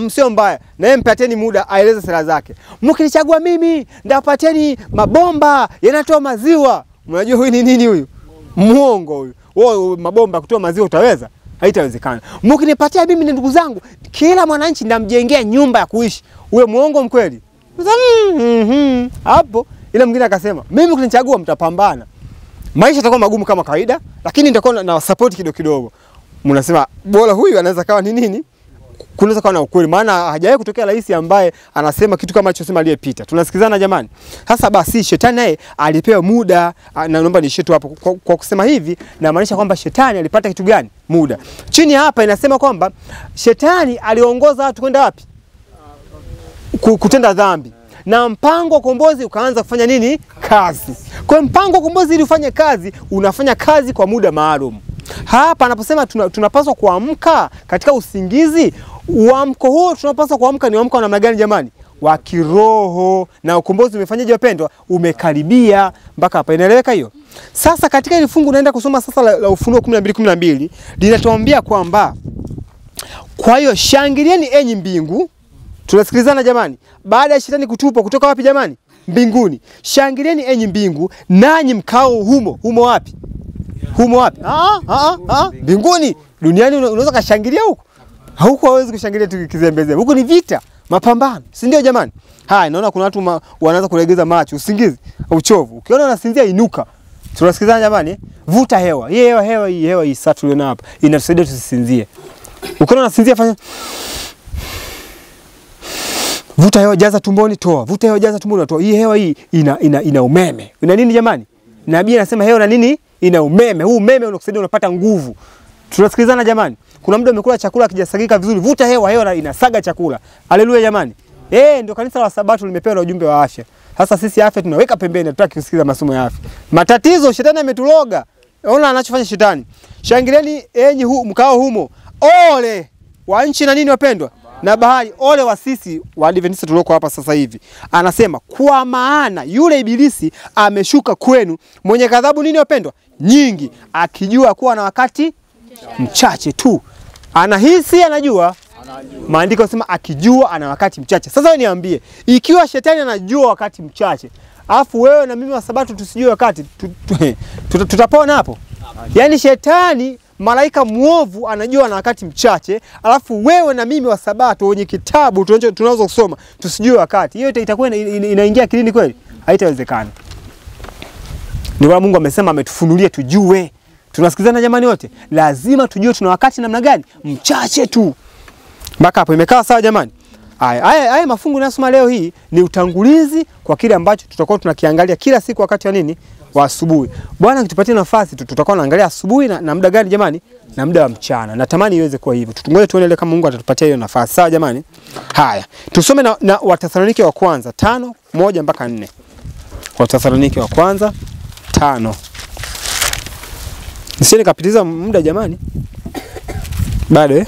Speaker 1: msio mbaya. Na yeye mpateni muda aeleze sera zake. Mkinichagua mimi, ndapateni mabomba yanatoa maziwa. Mnajua huyu ni nini huyu? Muongo huyu. Wewe mabomba kutoa maziwa utaweza? Haitawezekana. Mkinipatia mimi na ndugu zangu, kila mwananchi ndamjengea nyumba ya kuishi. Wewe muongo mkweli? Hapo ile mwingine akasema, mimi kunichagua mtapambana. Maisha yatakuwa magumu kama kawaida, lakini nitakuwa na support kidogo. Mnasema bora huyu anaweza kawa ni nini? Kunaweza kawa na ukweli, maana hajawahi kutokea rais ambaye anasema kitu kama alichosema aliyepita. Tunasikizana jamani. Sasa basi shetani naye alipewa muda, na naomba nishetu hapo kwa kusema hivi na maanisha kwamba shetani alipata kitu gani? Muda. Chini hapa inasema kwamba shetani aliongoza watu kwenda wapi? Kutenda dhambi. Na mpango wa ukombozi ukaanza kufanya nini? Kazi. Kwa mpango wa ukombozi ili ufanye kazi, unafanya kazi kwa muda maalum. Hapa anaposema tunapaswa kuamka katika usingizi, uamko huo tunapaswa kuamka ni uamko wa namna gani jamani? Wa kiroho. Na ukombozi umefanyaje wapendwa? Umekaribia. Mpaka hapa inaeleweka hiyo? Sasa katika ile fungu naenda kusoma sasa la Ufunuo 12:12 linatuambia kwamba kwa hiyo shangilieni enyi mbingu. Tunasikilizana jamani. Baada ya shetani kutupwa kutoka wapi jamani? Mbinguni. Shangilieni enyi mbingu, nanyi mkao humo. Humo wapi? Humo wapi? Mbinguni. Duniani unaweza kushangilia huko? Huko hawezi kushangilia tu kizembeze. Huko ni vita, mapambano. Si ndio jamani? Haya, naona kuna watu wanaanza kulegeza macho, usingizi, uchovu. Ukiona unasinzia inuka. Tunasikizana jamani? Vuta hewa. Hii hewa hii sasa tuliona hapa. Inatusaidia tusisinzie. Ukiona unasinzia fanya vuta hewa, jaza tumboni, toa. Vuta hewa, jaza tumboni, toa. Hii hewa hii ina umeme. Ina nini jamani? Nabii anasema hewa na nini? Ina umeme. Huu umeme unakusaidia unapata nguvu. Tunasikilizana jamani? Kuna muda umekula chakula kijasagika vizuri, vuta hewa inasaga chakula. Haleluya jamani. Ndio kanisa la Sabato limepewa ujumbe wa afya. Sasa sisi afya tunaweka pembeni, hatutaki kusikiliza masomo ya afya. Matatizo shetani ametuloga. Ona anachofanya shetani. Shangilieni enyi mkao humo. Ole wa nchi na nini wapendwa? Na bahari. Ole wa sisi wa Adventista tulioko hapa sasa hivi. Anasema kwa maana yule ibilisi ameshuka kwenu mwenye ghadhabu nini wapendwa? Nyingi, akijua kuwa na wakati mchache tu. Anahisi anajua. Maandiko yanasema akijua ana wakati mchache. Sasa wewe niambie, ikiwa shetani anajua wakati mchache, afu wewe na mimi wa Sabato tusijue wakati, tutapona hapo? Yaani shetani malaika muovu anajua na wakati mchache, alafu wewe na mimi wa Sabato wenye kitabu tunaweza kusoma tusijue wakati. Hiyo itakuwa inaingia akilini kweli? Haitawezekana. Ndio Mungu amesema ametufunulia tujue. Tunasikizana jamani wote? Lazima tujue tuna wakati namna gani? Mchache tu. Mpaka hapo imekaa sawa jamani? Haya mafungu ninasoma leo hii ni utangulizi kwa kile ambacho tutakuwa tunakiangalia kila siku wakati wa nini? Wa asubuhi. Bwana akitupatia nafasi tutakuwa tunaangalia asubuhi na muda gani jamani? Na muda wa mchana. Natamani iweze kuwa hivyo. Tutungoje tuone kama Mungu atatupatia hiyo nafasi. Sawa jamani? Haya. Tusome na Wathesalonike wa kwanza 5:1 mpaka 4. Wathesalonike wa kwanza 5. Nisije nikapitiza muda jamani. Bado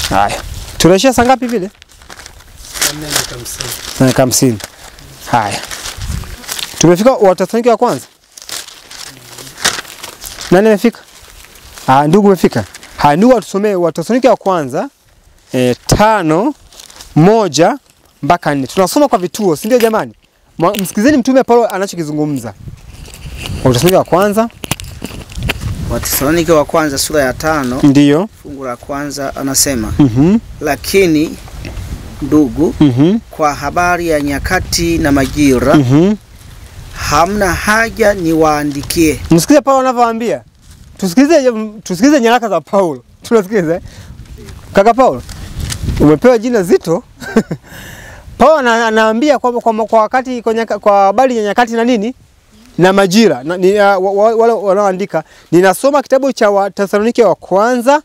Speaker 1: Haya. Tunaishia saa ngapi vile? 50. Haya. Tumefika Wathesalonike wa kwanza? Nani amefika? Ndugu umefika. Haya, ndugu tusomee Wathesalonike wa kwanza 5:1 mpaka 4. Tunasoma kwa vituo, si ndio jamani? Msikizeni mtume Paulo anachokizungumza. Wathesalonike wa kwanza
Speaker 2: Wathesalonike wa kwanza sura ya 5
Speaker 1: Ndiyo.
Speaker 2: fungu la kwanza anasema
Speaker 1: Mhm.
Speaker 2: lakini ndugu, kwa habari ya nyakati na majira hamna haja niwaandikie.
Speaker 1: Msikize Paulo anavyowaambia. Tusikize nyaraka za Paulo. Tunasikiza kaka Paulo. Umepewa jina zito. Paulo anaambia kwa wakati kwa habari ya nyakati na nini? Na majira. Wale wanaoandika, ninasoma kitabu cha Wathesalonike wa kwanza,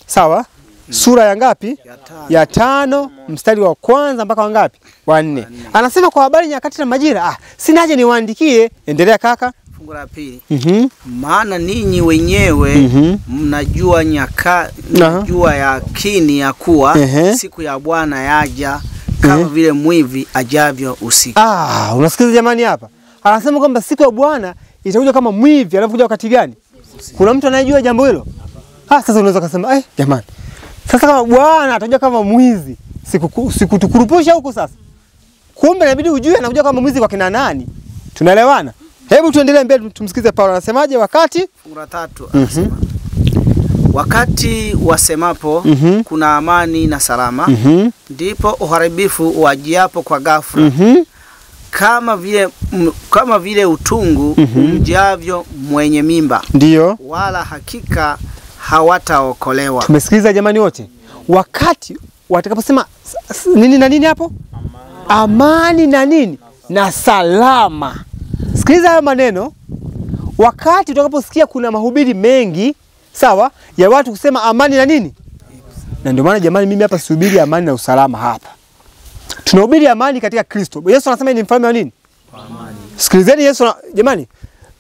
Speaker 1: sawa? Sura ya ngapi? Ya 5 mstari wa kwanza mpaka wangapi? Wa 4. Anasema kwa habari nyakati na majira, sina haja niwaandikie. Endelea kaka.
Speaker 2: Fungu la pili. Maana ninyi wenyewe mnajua mnajua yakini ya kuwa siku ya Bwana yaja kama vile mwivi ajavyo usiku.
Speaker 1: Unasikiza jamani hapa? Anasema kwamba siku ya Bwana itakuja kama mwivi. Anakuja wakati gani? Kuna mtu anayejua jambo hilo? Sasa unaweza kusema jamani, sasa kama Bwana atakuja kama mwizi, sikutukurupusha huko sasa. Kumbe inabidi ujue anakuja kama mwizi kwa kina nani. Tunaelewana? Hebu tuendelee mbele, tumsikize Paulo anasemaje wakati?
Speaker 2: Fungu la 3 anasema wakati wasemapo kuna amani na salama, ndipo uharibifu wajiapo kwa ghafla. Kama vile utungu umjavyo mwenye mimba.
Speaker 1: Ndiyo.
Speaker 2: Wala hakika hawataokolewa.
Speaker 1: Tumesikiliza jamani wote. Wakati watakaposema nini na nini hapo? Amani na nini? Na salama. Sikiliza haya maneno. Wakati utakaposikia kuna mahubiri mengi, sawa, ya watu kusema amani na nini? Na ndio maana jamani, mimi hapa sihubiri amani na usalama hapa. Tunahubiri amani katika Kristo. Yesu anasema ni mfalme wa nini? Amani. Sikilizeni Yesu jamani.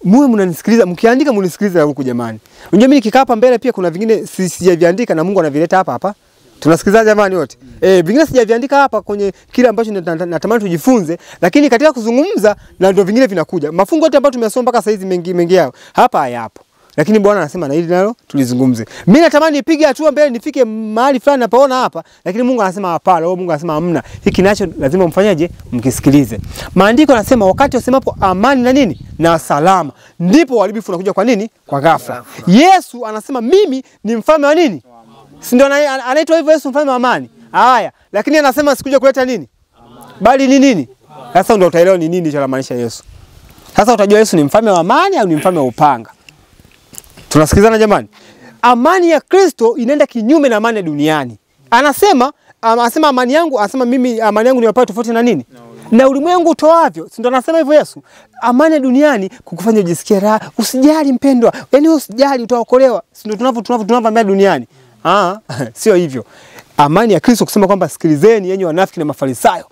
Speaker 1: Muwe mnanisikiliza, mkiandika mnisikilize huko jamani. Unajua mimi nikikaa hapa mbele pia kuna vingine sijaviandika na Mungu anavileta hapa. Tunasikiliza jamani wote. Vingine sijaviandika hapa kwenye kile ambacho natamani tujifunze, lakini katika kuzungumza na ndio vingine vinakuja. Mafungu yote ambayo tumeyasoma mpaka sasa hizi mengi yao hapa hayapo. Lakini Bwana anasema na hili nalo tulizungumze. Mimi natamani nipige hatua mbele nifike mahali fulani napaona hapa, lakini Mungu anasema hapana, Mungu anasema hamna. Hiki nacho lazima mfanyaje? Mkisikilize. Maandiko yanasema wakati wasemapo amani na nini? Na salama, ndipo uharibifu unakuja kwa nini? Kwa ghafla. Yesu anasema mimi ni mfalme wa nini? Si ndio anaitwa hivyo Yesu mfalme wa amani? Haya, lakini anasema sikuja kuleta nini? Bali ni nini? Sasa ndio utaelewa ni nini cha maanisha Yesu. Sasa utajua Yesu ni mfalme wa amani au ni mfalme wa upanga. Tunasikizana jamani? Amani ya Kristo inaenda kinyume na amani ya duniani. Anasema amani yangu, anasema mimi amani yangu niwapata tofauti na nini? Na ulimwengu utoavyo. Si ndio anasema hivyo Yesu? Amani ya duniani kukufanya ujisikie raha, usijali mpendwa. Yaani usijali utaokolewa. Si ndio tunavyoambia duniani. Sio hivyo. Amani ya Kristo kusema kwamba sikilizeni yenye wanafiki na mafarisayo.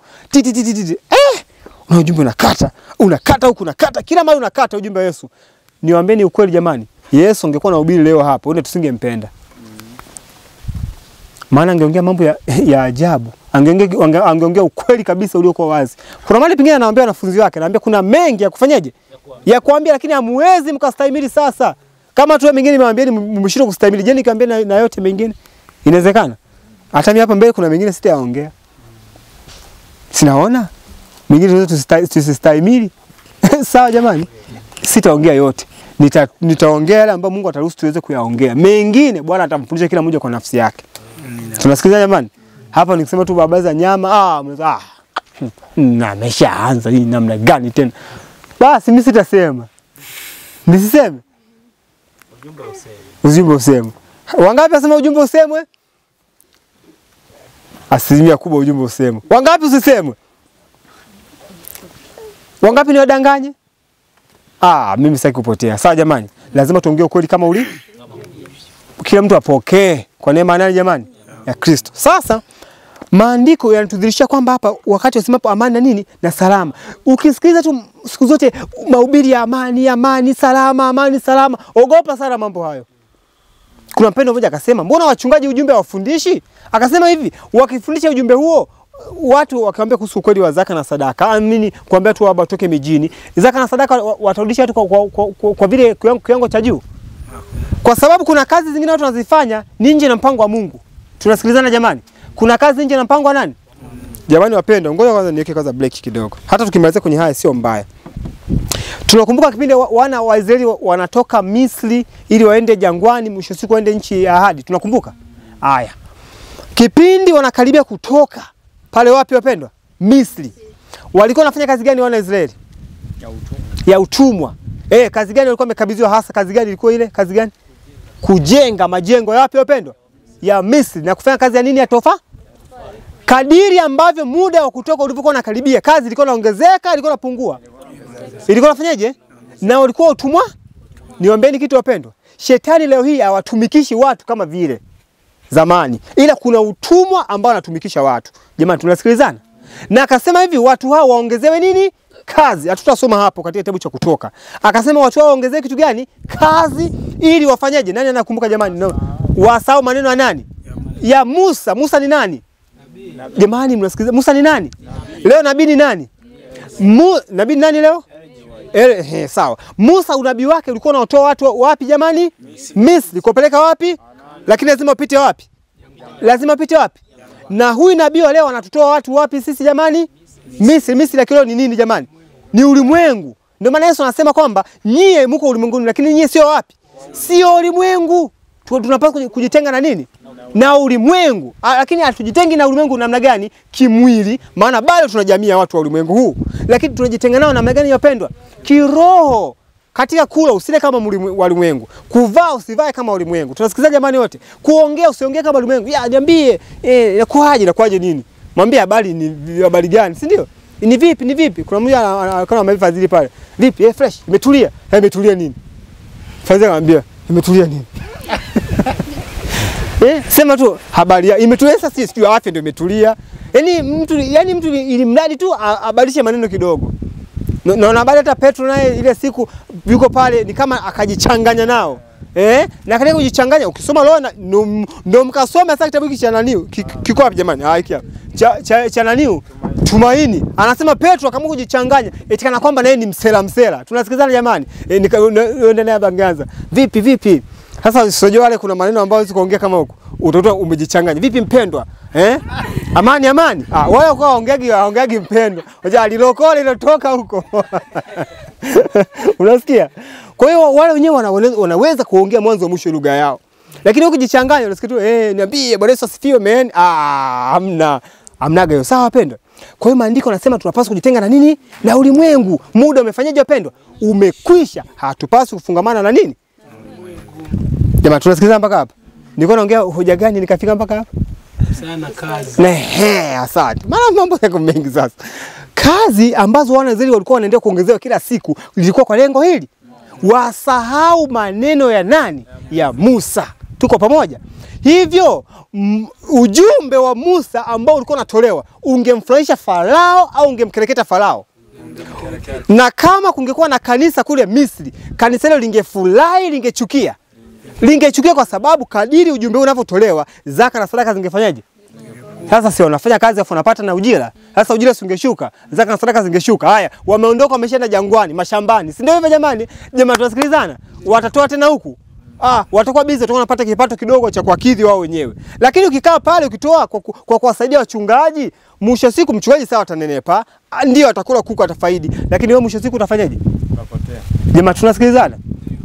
Speaker 1: Una ujumbe unakata huku unakata kila mara unakata ujumbe wa Yesu. Niwaambieni ukweli jamani. Yesu angekuwa anahubiri leo hapo, ndio tusingempenda. Maana angeongea mambo ya ajabu. Angeongea ukweli kabisa uliokuwa wazi. Kuna mahali pengine anawaambia wanafunzi wake, anawaambia kuna mengi ya kufanyaje? Ya kuambia, lakini hamwezi mkastahimili sasa. Kama tu mengine nimewaambieni mmeshindwa kustahimili, je, nikamwambia na yote mengine? Inawezekana? Hata mimi hapa mbele kuna mengine sitayaongea. Sinaona? Mengine tusistahimili. Sawa jamani? Sitaongea yote. Nitaongea yale ambayo Mungu ataruhusu tuweze kuyaongea. Mengine Bwana atamfundisha kila mmoja kwa nafsi yake. Tunasikiliza jamani? Hapa nikisema tu baba za nyama, na ameshaanza hii namna gani tena? Basi mimi sitasema. Nisiseme. Ujumbe usemwe. Wangapi wasema ujumbe usemwe? Asilimia kubwa ujumbe usemwe. Wangapi usisemwe? Wangapi ni wadanganye? Mimi sitaki kupotea. Sawa jamani? Lazima tuongee ukweli kama uli. Kila mtu apokee kwa neema nani jamani? Ya Kristo. Sasa maandiko yanatudhihirisha kwamba hapa wakati wasemapo amani na nini? Na salama. Ukisikiliza tu siku zote mahubiri ya amani, salama, ogopa sana mambo hayo. Kuna mpendo mmoja akasema, mbona wachungaji ujumbe hawafundishi? Akasema hivi, wakifundisha ujumbe huo watu wakiambia kuhusu ukweli wa zaka na sadaka, amini kuambia tu baba toke mijini, zaka na sadaka watarudisha tu kwa vile kiwango cha juu. Kwa sababu kuna kazi zingine watu wanazifanya ni nje na mpango wa Mungu. Tunasikilizana jamani? Kuna kazi nje na mpango wa nani? Jamani wapendwa, ngoja kwanza niweke kwanza break kidogo. Hata tukimaliza kwenye haya sio mbaya. Tunakumbuka kipindi wana wa Israeli wanatoka Misri ili waende jangwani, mwisho siku waende nchi ya ahadi. Tunakumbuka? Haya. Kipindi wanakaribia kutoka pale wapi wapendwa? Misri. Walikuwa wanafanya kazi gani wana Israeli? Ya utumwa. Kazi gani walikuwa wamekabidhiwa hasa? Kazi gani ilikuwa ile? Kazi gani? Kujenga majengo ya wapi wapendwa? Ya Misri. Na kufanya kazi ya nini? Ya tofa? Kadiri ambavyo muda wa kutoka ulipokuwa unakaribia, kazi ilikuwa inaongezeka, ilikuwa inapungua. Ilikuwa inafanyaje? Na walikuwa utumwa. Niwaambieni kitu wapendwa. Shetani leo hii hawatumikishi watu kama vile zamani. Ila kuna utumwa ambao anatumikisha watu. Jamani, tunasikilizana? Na akasema hivi watu hao waongezewe nini? Kazi. Hatutasoma hapo katika kitabu cha Kutoka. Akasema watu hao waongezewe kitu gani? Kazi, ili wafanyaje? Nani anakumbuka jamani? No. Wasahau maneno ya nani? Ya Musa. Musa ni nani? Jamani, mnasikiliza? Musa ni nani? Leo nabii ni nani? Nabii ni nani leo? Sawa. Musa unabii wake ulikuwa unatoa watu wapi jamani? Misri. Kupeleka wapi? Lakini lazima upite wapi? Lazima upite wapi? Na huyu nabii leo anatutoa watu wapi sisi jamani? Misri. Misri ya kileo ni nini jamani? Ni ulimwengu. Ndio maana Yesu anasema kwamba nyie mko ulimwenguni lakini nyie sio wapi? Sio ulimwengu. Tunapaswa kujitenga na nini? Na ulimwengu. Lakini hatujitengi na ulimwengu namna gani? Kimwili, maana bado tunajamii ya watu wa ulimwengu huu. Lakini tunajitenga nao namna gani wapendwa? Kiroho. Katika kula usile kama ulimwengu. Kuvaa usivae kama ulimwengu. Tunasikiza jamani wote. Kuongea usiongee kama ulimwengu. Ya niambie inakuaje nini? Mwambie habari ni habari gani, si ndio? Ni vipi? Ni vipi? Kuna mmoja kama amefadhili pale. Vipi? Fresh. Imetulia. Imetulia nini? Fadhili anambia, imetulia nini? Sema tu habari ya imetulia sasa, sio afya ndio imetulia. Yaani mtu ili mradi tu abadilishe maneno kidogo. Na habari hata Petro naye ile siku yuko pale ni kama akajichanganya nao. Na katika kujichanganya ukisoma leo ndio mkasoma sasa kitabu hiki cha nani? Kiko wapi jamani? Hiki hapa. Cha nani? Tumaini. Anasema Petro akaamua kujichanganya. Eti kana kwamba naye ni msela. Tunasikizana jamani? Ndio naye bangaza. Vipi? Sasa usijue wale kuna maneno ambayo usikoongea kama huko. Utakuwa umejichanganya. Vipi mpendwa? Amani. Wao kwa ongeagi mpendwa. Unajua alilokole inatoka huko. Unasikia? Kwa hiyo wale wenyewe wanaweza kuongea mwanzo mwisho lugha yao. Lakini ukijichanganya unasikia tu niambie Bwana Yesu asifiwe man. Hamnaga hiyo. Sawa wapendwa? Kwa hiyo maandiko yanasema tunapaswa kujitenga na nini? Na ulimwengu. Muda umefanyaje wapendwa? Umekwisha. Hatupaswi kufungamana na nini? Jamaa tunasikiliza mpaka hapa. Nilikuwa naongea hoja gani nikafika mpaka hapa?
Speaker 2: Sana kazi.
Speaker 1: Asante. Maana mambo yako mengi sasa. Kazi ambazo wana Israeli walikuwa wanaendelea kuongezewa kila siku ilikuwa kwa lengo hili. Wasahau maneno ya nani? Ya Musa. Tuko pamoja? Hivyo ujumbe wa Musa ambao ulikuwa unatolewa ungemfurahisha Farao au ungemkereketa Farao? Na kama kungekuwa na kanisa kule Misri, kanisa hilo lingefurahi, lingechukia? Lingechukia kwa sababu kadiri ujumbe unavyotolewa, zaka na sadaka zingefanyaje? Sasa si wanafanya kazi afu wanapata na ujira. Sasa ujira singeshuka, zaka na sadaka zingeshuka. Haya, wameondoka wameshaenda jangwani, mashambani. Si ndio hivyo jamani? Jamani tunasikilizana. Watatoa tena huku. Watakuwa busy, watakuwa wanapata kipato kidogo cha kuakidhi wao wenyewe. Lakini ukikaa pale ukitoa kwa kuwasaidia wachungaji, mwisho siku mchungaji sawa atanenepa, ndio atakula kuku atafaidi. Lakini wewe mwisho siku utafanyaje? Utapotea. Jamani tunasikilizana.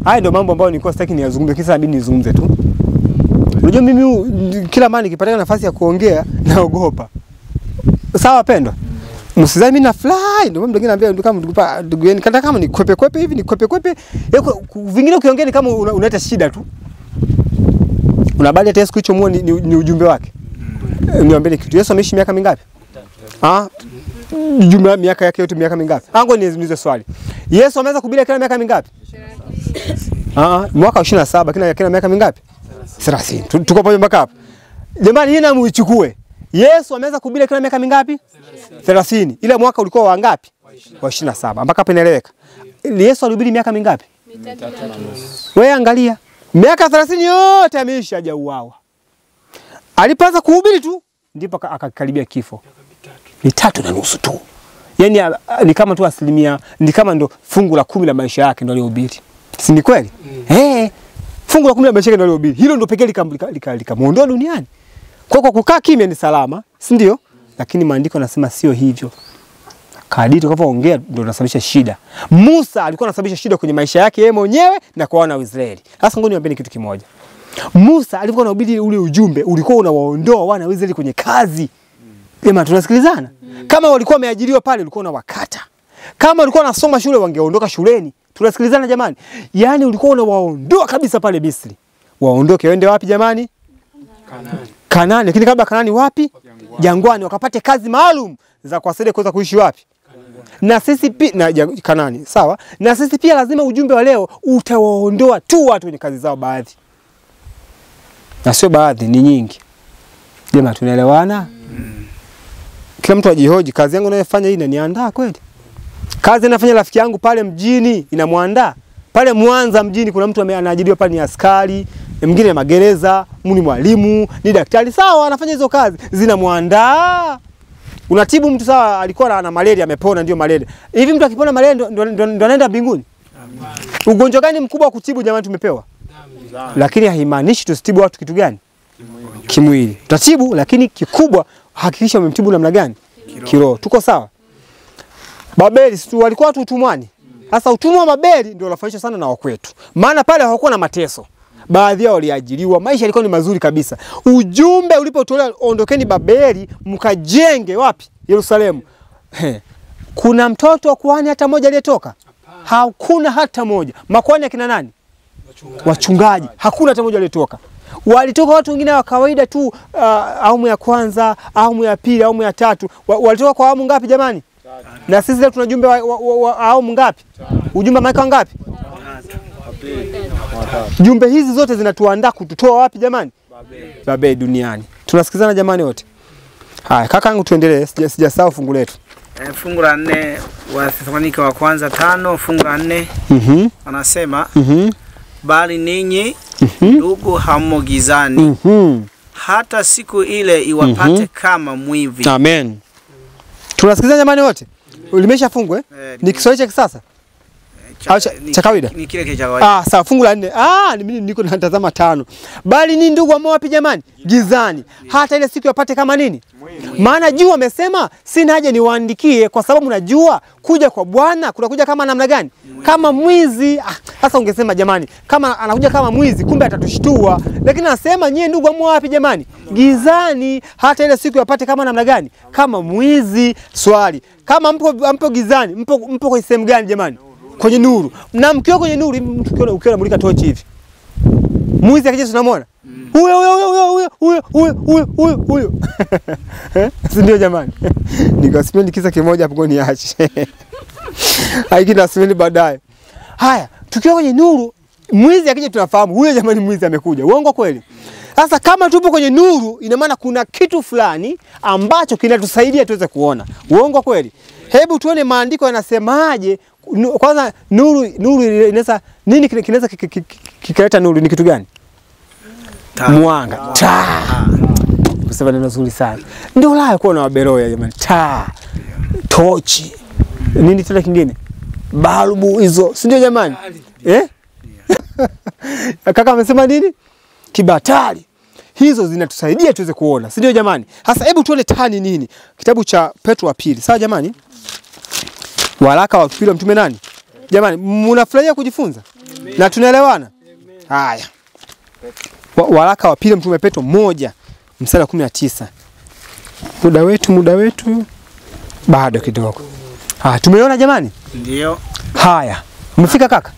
Speaker 1: Haya ndio mambo ambayo nilikuwa sitaki niyazungumze, kisa inabidi nizungumze tu. Unajua mimi kila mara nikipata nafasi ya kuongea naogopa. Sawa pendwa? Msizani mimi na fly, ndio mwingine anambia kama ndugu yenu kata kama ni kwepe hivi, ni kwepe. Vingine ukiongea ni kama unaleta shida tu. Unabali hata Yesu kilichomuona ni ujumbe wake. Niambie kitu. Yesu ameishi miaka mingapi? Jumla miaka yake yote miaka mingapi? Ango niulize swali. Yesu ameweza kuhubiri kila miaka mingapi? Mwaka 27 kila miaka mingapi? 30. Tuko pamoja mpaka hapo. Jamani hii na muichukue. Yesu ameweza kuhubiri kila miaka mingapi? 30. Ile mwaka ulikuwa wa ngapi? Wa 27. Mpaka hapo inaeleweka. Yesu alihubiri miaka mingapi? 3.5. Wewe angalia. Miaka 30 yote ameisha hajauawa. Alipoanza kuhubiri tu ndipo akakaribia kifo. 3.5 tu. Yaani ni kama tu asilimia, ni kama ndo fungu la 10 la maisha yake ndo alihubiri. Si ni kweli? Fungu la 10 la maisha yake ndo alihubiri. Hilo ndo pekee likamuondoa duniani. Kwa kukaa kimya ni salama, si ndio? Lakini maandiko yanasema sio hivyo. Kadiri tukavyoongea ndio tunasababisha shida. Musa alikuwa anasababisha shida kwenye maisha yake yeye mwenyewe na kwa wana wa Israeli. Sasa ngoja niwaambie kitu kimoja. Musa alikuwa anahubiri ule ujumbe ulikuwa unawaondoa wana wa Israeli kwenye kazi. Ema tunasikilizana? Kama walikuwa wameajiriwa pale ulikuwa unawakata. Kama walikuwa wanasoma shule wangeondoka shuleni. Tunasikilizana jamani? Yaani ulikuwa unawaondoa kabisa pale Misri. Waondoke waende wapi jamani? Kanaani. Lakini kabla Kanaani wapi? Jangwani, wakapate kazi maalum za kuwasaidia kuweza kuishi wapi? Na sisi pia na Kanaani, sawa? Na sisi pia lazima ujumbe wa leo utawaondoa tu watu kwenye kazi zao baadhi. Na sio baadhi, ni nyingi. Jamaa tunaelewana? Kila mtu ajihoji, kazi yangu ninayofanya hii inaniandaa kweli? Kazi ninafanya rafiki yangu pale mjini inamuandaa? Pale Mwanza mjini kuna mtu anaajiriwa pale ni askari, mwingine magereza, ni mwalimu, ni daktari, sawa, anafanya hizo kazi, zinamuandaa. Unatibu mtu sawa, alikuwa na malaria amepona, ndio malaria. Hivi mtu akipona malaria ndio anaenda mbinguni? Ugonjwa gani mkubwa wa kutibu jamani tumepewa? Lakini haimaanishi tusitibu watu kitu gani? Kimwili. Tutatibu lakini kikubwa hakikisha umemtibu namna gani? Kiroho. Tuko sawa? Babeli si walikuwa watu utumwani. Sasa utumwa wa Babeli ndio unafanisha sana na wakwetu. Maana pale hawakuwa na mateso. Baadhi yao waliajiriwa, maisha yalikuwa ni mazuri kabisa. Ujumbe ulipotolewa ondokeni Babeli mkajenge wapi? Yerusalemu. Kuna mtoto wa kuhani hata mmoja aliyetoka? Hakuna hata mmoja. Makuhani akina nani? Wachungaji. Hakuna hata mmoja aliyetoka. Walitoka watu wengine wa kawaida tu, awamu ya kwanza, awamu ya pili, awamu ya tatu. Walitoka kwa awamu ngapi jamani? Na sisi leo tuna jumbe wa awamu ngapi? Ujumbe maana ngapi? Jumbe hizi zote zinatuandaa kututoa wapi jamani? Babeli duniani. Tunasikizana jamani wote? Haya, kakaangu tuendelee, sijasahau fungu letu.
Speaker 2: Fungu la 4 wa Thessalonike wa kwanza 5 fungu la 4. Anasema bali ninyi ndugu hamo gizani. Hata siku ile iwapate kama mwivi.
Speaker 1: Amen. Tunasikizana jamani wote? Ulimesha fungwe? Ni Kiswahili cha kisasa? Cha kawaida?
Speaker 2: Ni kile cha kawaida.
Speaker 1: Sawa, fungu la 4. Mimi niko natazama 5. Bali ni ndugu ambao wapi jamani? Gizani. Hata ile siku yapate kama nini? Maana juu amesema sina haja niwaandikie kwa sababu najua kuja kwa Bwana kunakuja kama namna gani? Kama mwizi. Sasa ungesema jamani, kama anakuja kama mwizi kumbe atatushtua. Lakini anasema nyie ndugu ambao wapi jamani? Gizani. Hata ile siku yapate kama namna gani? Kama mwizi. Swali. Kama mpo gizani, mpo kwa sehemu gani jamani? Kwenye nuru. Na mkiwa kwenye nuru, ukiwa unamulika tochi hivi. Mwizi akija tunamwona. Huyo. Si ndio jamani? Nikasipendi kisa kimoja hapo kwa niache. Haiki nasipendi baadaye. Haya, tukiwa kwenye nuru, mwizi akija tunafahamu huyo jamani mwizi amekuja. Uongo kweli? Sasa kama tupo kwenye nuru, ina maana kuna kitu fulani ambacho kinatusaidia tuweze kuona. Uongo kweli? Hebu tuone maandiko yanasemaje. Kwanza nuru inaweza nini kinaweza kikaleta nuru ni kitu gani? Mwanga. Taa. Kusema neno zuri sana. Ndio la kuwa na waberoya jamani. Taa. Tochi. Nini tena kingine? Balbu hizo. Si ndio jamani? Kaka amesema nini? Kibatari. Hizo zinatusaidia tuweze kuona. Si ndio jamani? Sasa hebu tuone taa ni nini? Kitabu cha Petro wa pili. Sawa jamani? Waraka wa pili mtume nani? Jamani, mnafurahia kujifunza? Na tunaelewana? Haya. Waraka wa pili mtume Petro 1 mstari wa 19. Muda wetu bado kidogo. Tumeona jamani?
Speaker 2: Ndio.
Speaker 1: Haya. Umefika kaka?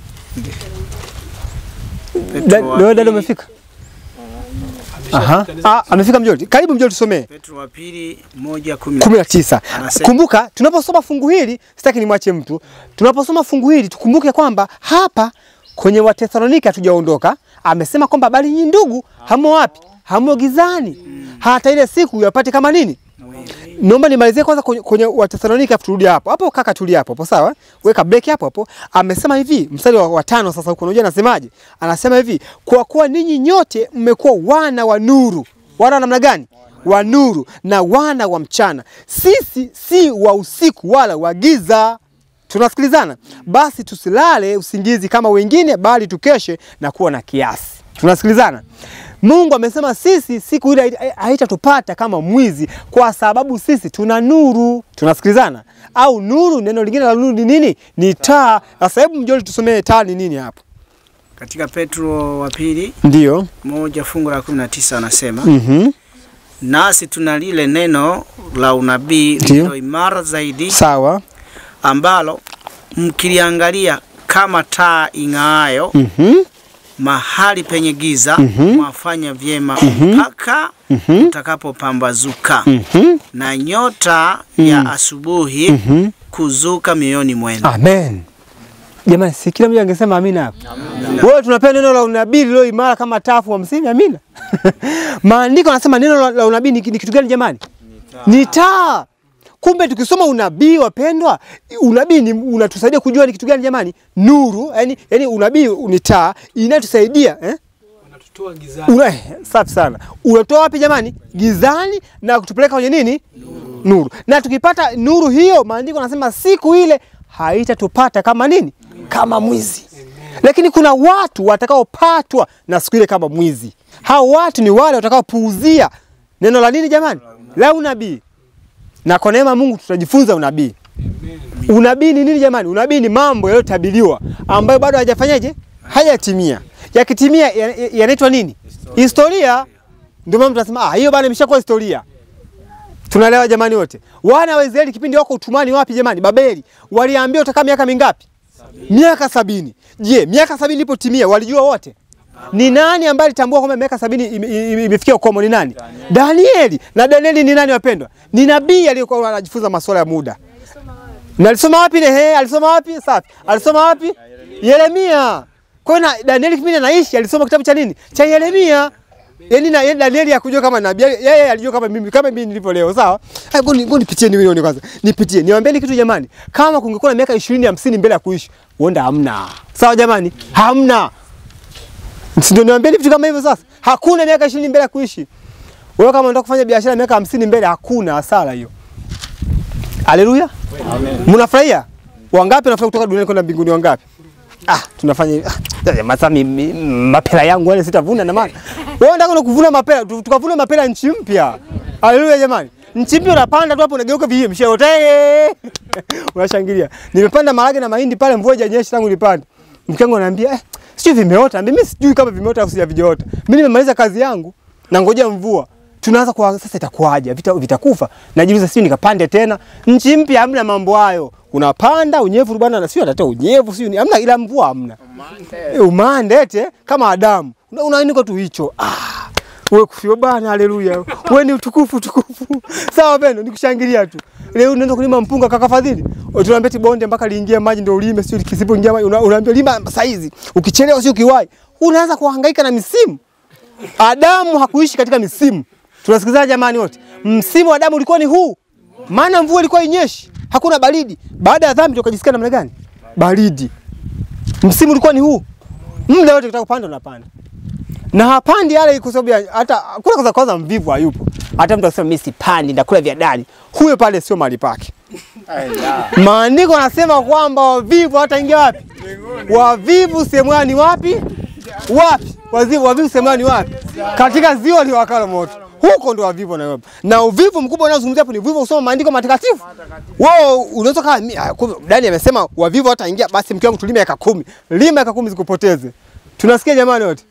Speaker 1: Ndio dada umefika? Amefika Mjoli. Karibu Mjoli tusomee.
Speaker 2: Petro wa pili 1:19.
Speaker 1: Kumbuka tunaposoma fungu hili, sitaki nimwache mtu. Tunaposoma fungu hili tukumbuke kwamba hapa kwenye Wathesalonike hatujaondoka. Amesema kwamba bali nyinyi ndugu hamo wapi? Hamo gizani. Hata ile siku yapate kama nini? Naomba nimalizie kwanza kwenye Wathesalonike afu turudi hapo. Hapo kaka tulia hapo. Sawa? Weka break hapo. Amesema hivi, mstari wa 5 sasa huko unajua anasemaje? Anasema hivi, kwa kuwa ninyi nyote mmekuwa wana wa nuru. Wana namna gani? Wa nuru na wana wa mchana. Sisi si wa usiku wala wa giza. Tunasikilizana? Basi tusilale usingizi kama wengine bali tukeshe na kuwa na kiasi. Tunasikilizana? Mungu amesema sisi siku ile haitatupata kama mwizi kwa sababu sisi tuna nuru. Tunasikilizana? Au nuru, neno lingine la nuru ni nini? Ni taa. Sasa hebu mjoli tusomee taa ni nini hapo.
Speaker 2: Katika Petro wa pili,
Speaker 1: ndio
Speaker 2: 1:19 anasema, nasi tuna lile neno la unabii lililo imara zaidi,
Speaker 1: sawa,
Speaker 2: ambalo mkiliangalia kama taa ing'aayo mahali penye giza, mwafanya vyema mpaka utakapopambazuka na nyota ya asubuhi kuzuka mioyoni mwenu.
Speaker 1: Amen. Jamani, si kila mmoja angesema amina hapo. Wewe tunapenda neno la unabii lilo imara kama tafu wa msimi, amina. Maandiko yanasema neno la unabii ni kitu gani jamani? Ni taa. Kumbe tukisoma unabii wapendwa, unabii ni unatusaidia kujua ni kitu gani jamani? Nuru, yani unabii ni taa inatusaidia,
Speaker 6: unatutoa gizani.
Speaker 1: Safi sana. Unatoa wapi jamani? Gizani na kutupeleka kwenye nini? Nuru. Na tukipata nuru hiyo, maandiko yanasema siku ile haitatupata kama nini? Kama mwizi. Lakini kuna watu watakaopatwa na siku ile kama mwizi. Hao watu ni wale watakaopuuzia neno la nini jamani? La unabii. Na kwa neema Mungu tutajifunza unabii. Unabii ni nini jamani? Unabii ni mambo yaliyotabiriwa ambayo bado hayajafanyaje? Hayatimia. Yakitimia yanaitwa nini? Historia. Ndio maana tunasema hiyo bado imeshakuwa historia. Tunaelewa jamani wote? Wana wa Israeli kipindi wako utumwani wapi jamani? Babeli. Waliambiwa utakaa miaka mingapi? Miaka 70. Je, miaka 70 ilipotimia walijua wote? Ni nani ambaye alitambua kwamba miaka 70 imefikia ukomo? Ni nani? Danieli. Na Danieli ni nani wapendwa? Ni nabii aliyekuwa anajifunza masuala ya muda. Na alisoma wapi alisoma wapi? Safi. Alisoma wapi? Yeremia. Kwa hiyo Danieli kipindi anaishi alisoma kitabu cha nini? Cha Yeremia. Yaani na Danieli hakujua kama nabii. Yeye alijua kama mimi nilipo leo, sawa? Ngoja nipitie nione kwanza. Nipitie. Niwaambieni kitu jamani. Kama kungekuwa na miaka 20 50 mbele ya kuishi, huenda hamna. Sawa jamani? Hamna. Ndio niwaambieni vitu kama hivyo sasa. Hakuna miaka 20 mbele ya kuishi. Wewe kama unataka kufanya biashara miaka 50 mbele, hakuna hasara hiyo. Haleluya. Amen. Mnafurahia? Wangapi wanafurahia kutoka duniani kwenda mbinguni wangapi? Tunafanya masami mapela yangu wale sitavuna na maana. Wewe unataka kuvuna mapela, tukavuna mapela nchi mpya. Haleluya jamani. Nchi mpya unapanda tu hapo unageuka vihie mshote. Unashangilia. Nimepanda maharage na mahindi pale, mvua haijanyesha tangu nipande. Mke wangu ananiambia, sio vimeota. Mimi sijui kama vimeota au sijaviota. Mimi nimemaliza kazi yangu na ngojea mvua. Tunaanza kwa sasa itakuaje? Vitakufa. Najiuliza sio nikapande tena. Nchi mpya hamna mambo hayo. Unapanda unyevu bwana, na sio hata unyevu sio ni hamna, ila mvua hamna. Umande ete kama Adamu. Unainuka tu hicho. Wewe kufio bana, haleluya. Wewe ni utukufu. Sawa beno, nikushangilia tu. Leo unaenda kulima mpunga kaka Fadhili. Tunaambia tibonde mpaka liingie maji ndio ulime, sio kisipoingia maji unaambia lima saizi. Ukichelewa sio kiwai. Unaanza kuhangaika na misimu. Adamu hakuishi katika misimu. Tunasikiliza jamani wote. Msimu wa Adamu ulikuwa ni huu. Maana mvua ilikuwa inyeshi. Hakuna baridi. Baada ya dhambi tukajisikia namna gani? Baridi. Msimu ulikuwa ni huu. Muda wote ukitaka kupanda unapanda. Na hapandi yale kwa sababu hata kuna kwanza mvivu hayupo. Hata mtu akisema mimi sipandi ndakula vya dani. Huyo pale sio mahali pake. Maandiko yanasema kwamba wavivu hataingia wapi? Wavivu semwani wapi? Wapi? Wavivu semwani wapi? Katika ziwa liwakalo moto. Huko ndo wavivu na wapi. Na uvivu mkubwa unaozungumzia hapo ni uvivu usoma maandiko matakatifu. Wewe unaweza kama Dani amesema wavivu hataingia, basi mke wangu tulime eka 10. Lima eka 10 zikupoteze. Tunasikia jamani wote.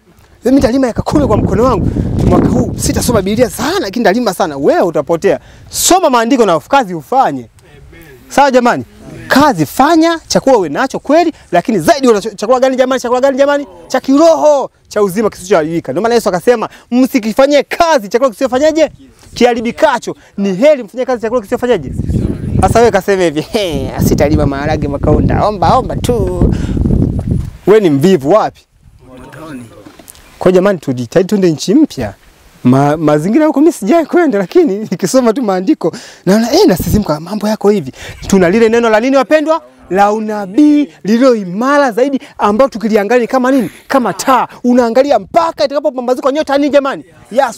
Speaker 1: Mimi nitalima eka 10 kwa mkono wangu. Mwaka huu sitasoma Biblia sana, lakini nitalima sana. Wewe utapotea. Soma maandiko na kazi ufanye. Sawa jamani? Kazi fanya, chakula uwe nacho kweli, lakini zaidi chakula gani jamani? Chakula gani jamani? Cha kiroho, cha uzima kisichoharibika. Ndio maana Yesu akasema, msikifanyie kazi chakula kisichofanyaje? Kiharibikacho. Ni heri mfanyie kazi chakula kisichofanyaje? Sasa wewe kasema hivi, sitalima maharage mwaka huu, omba tu. Wewe ni mvivu wapi? Kwa jamani tujitahidi twende nchi mpya. Mazingira huko mimi sijai kwenda, lakini nikisoma tu maandiko naona na sisi mambo yako hivi. Tuna lile neno la nini wapendwa? La unabii lililo imara zaidi, ambao tukiliangalia kama nini? Kama taa. Unaangalia mpaka itakapopambazuka nyota nini jamani?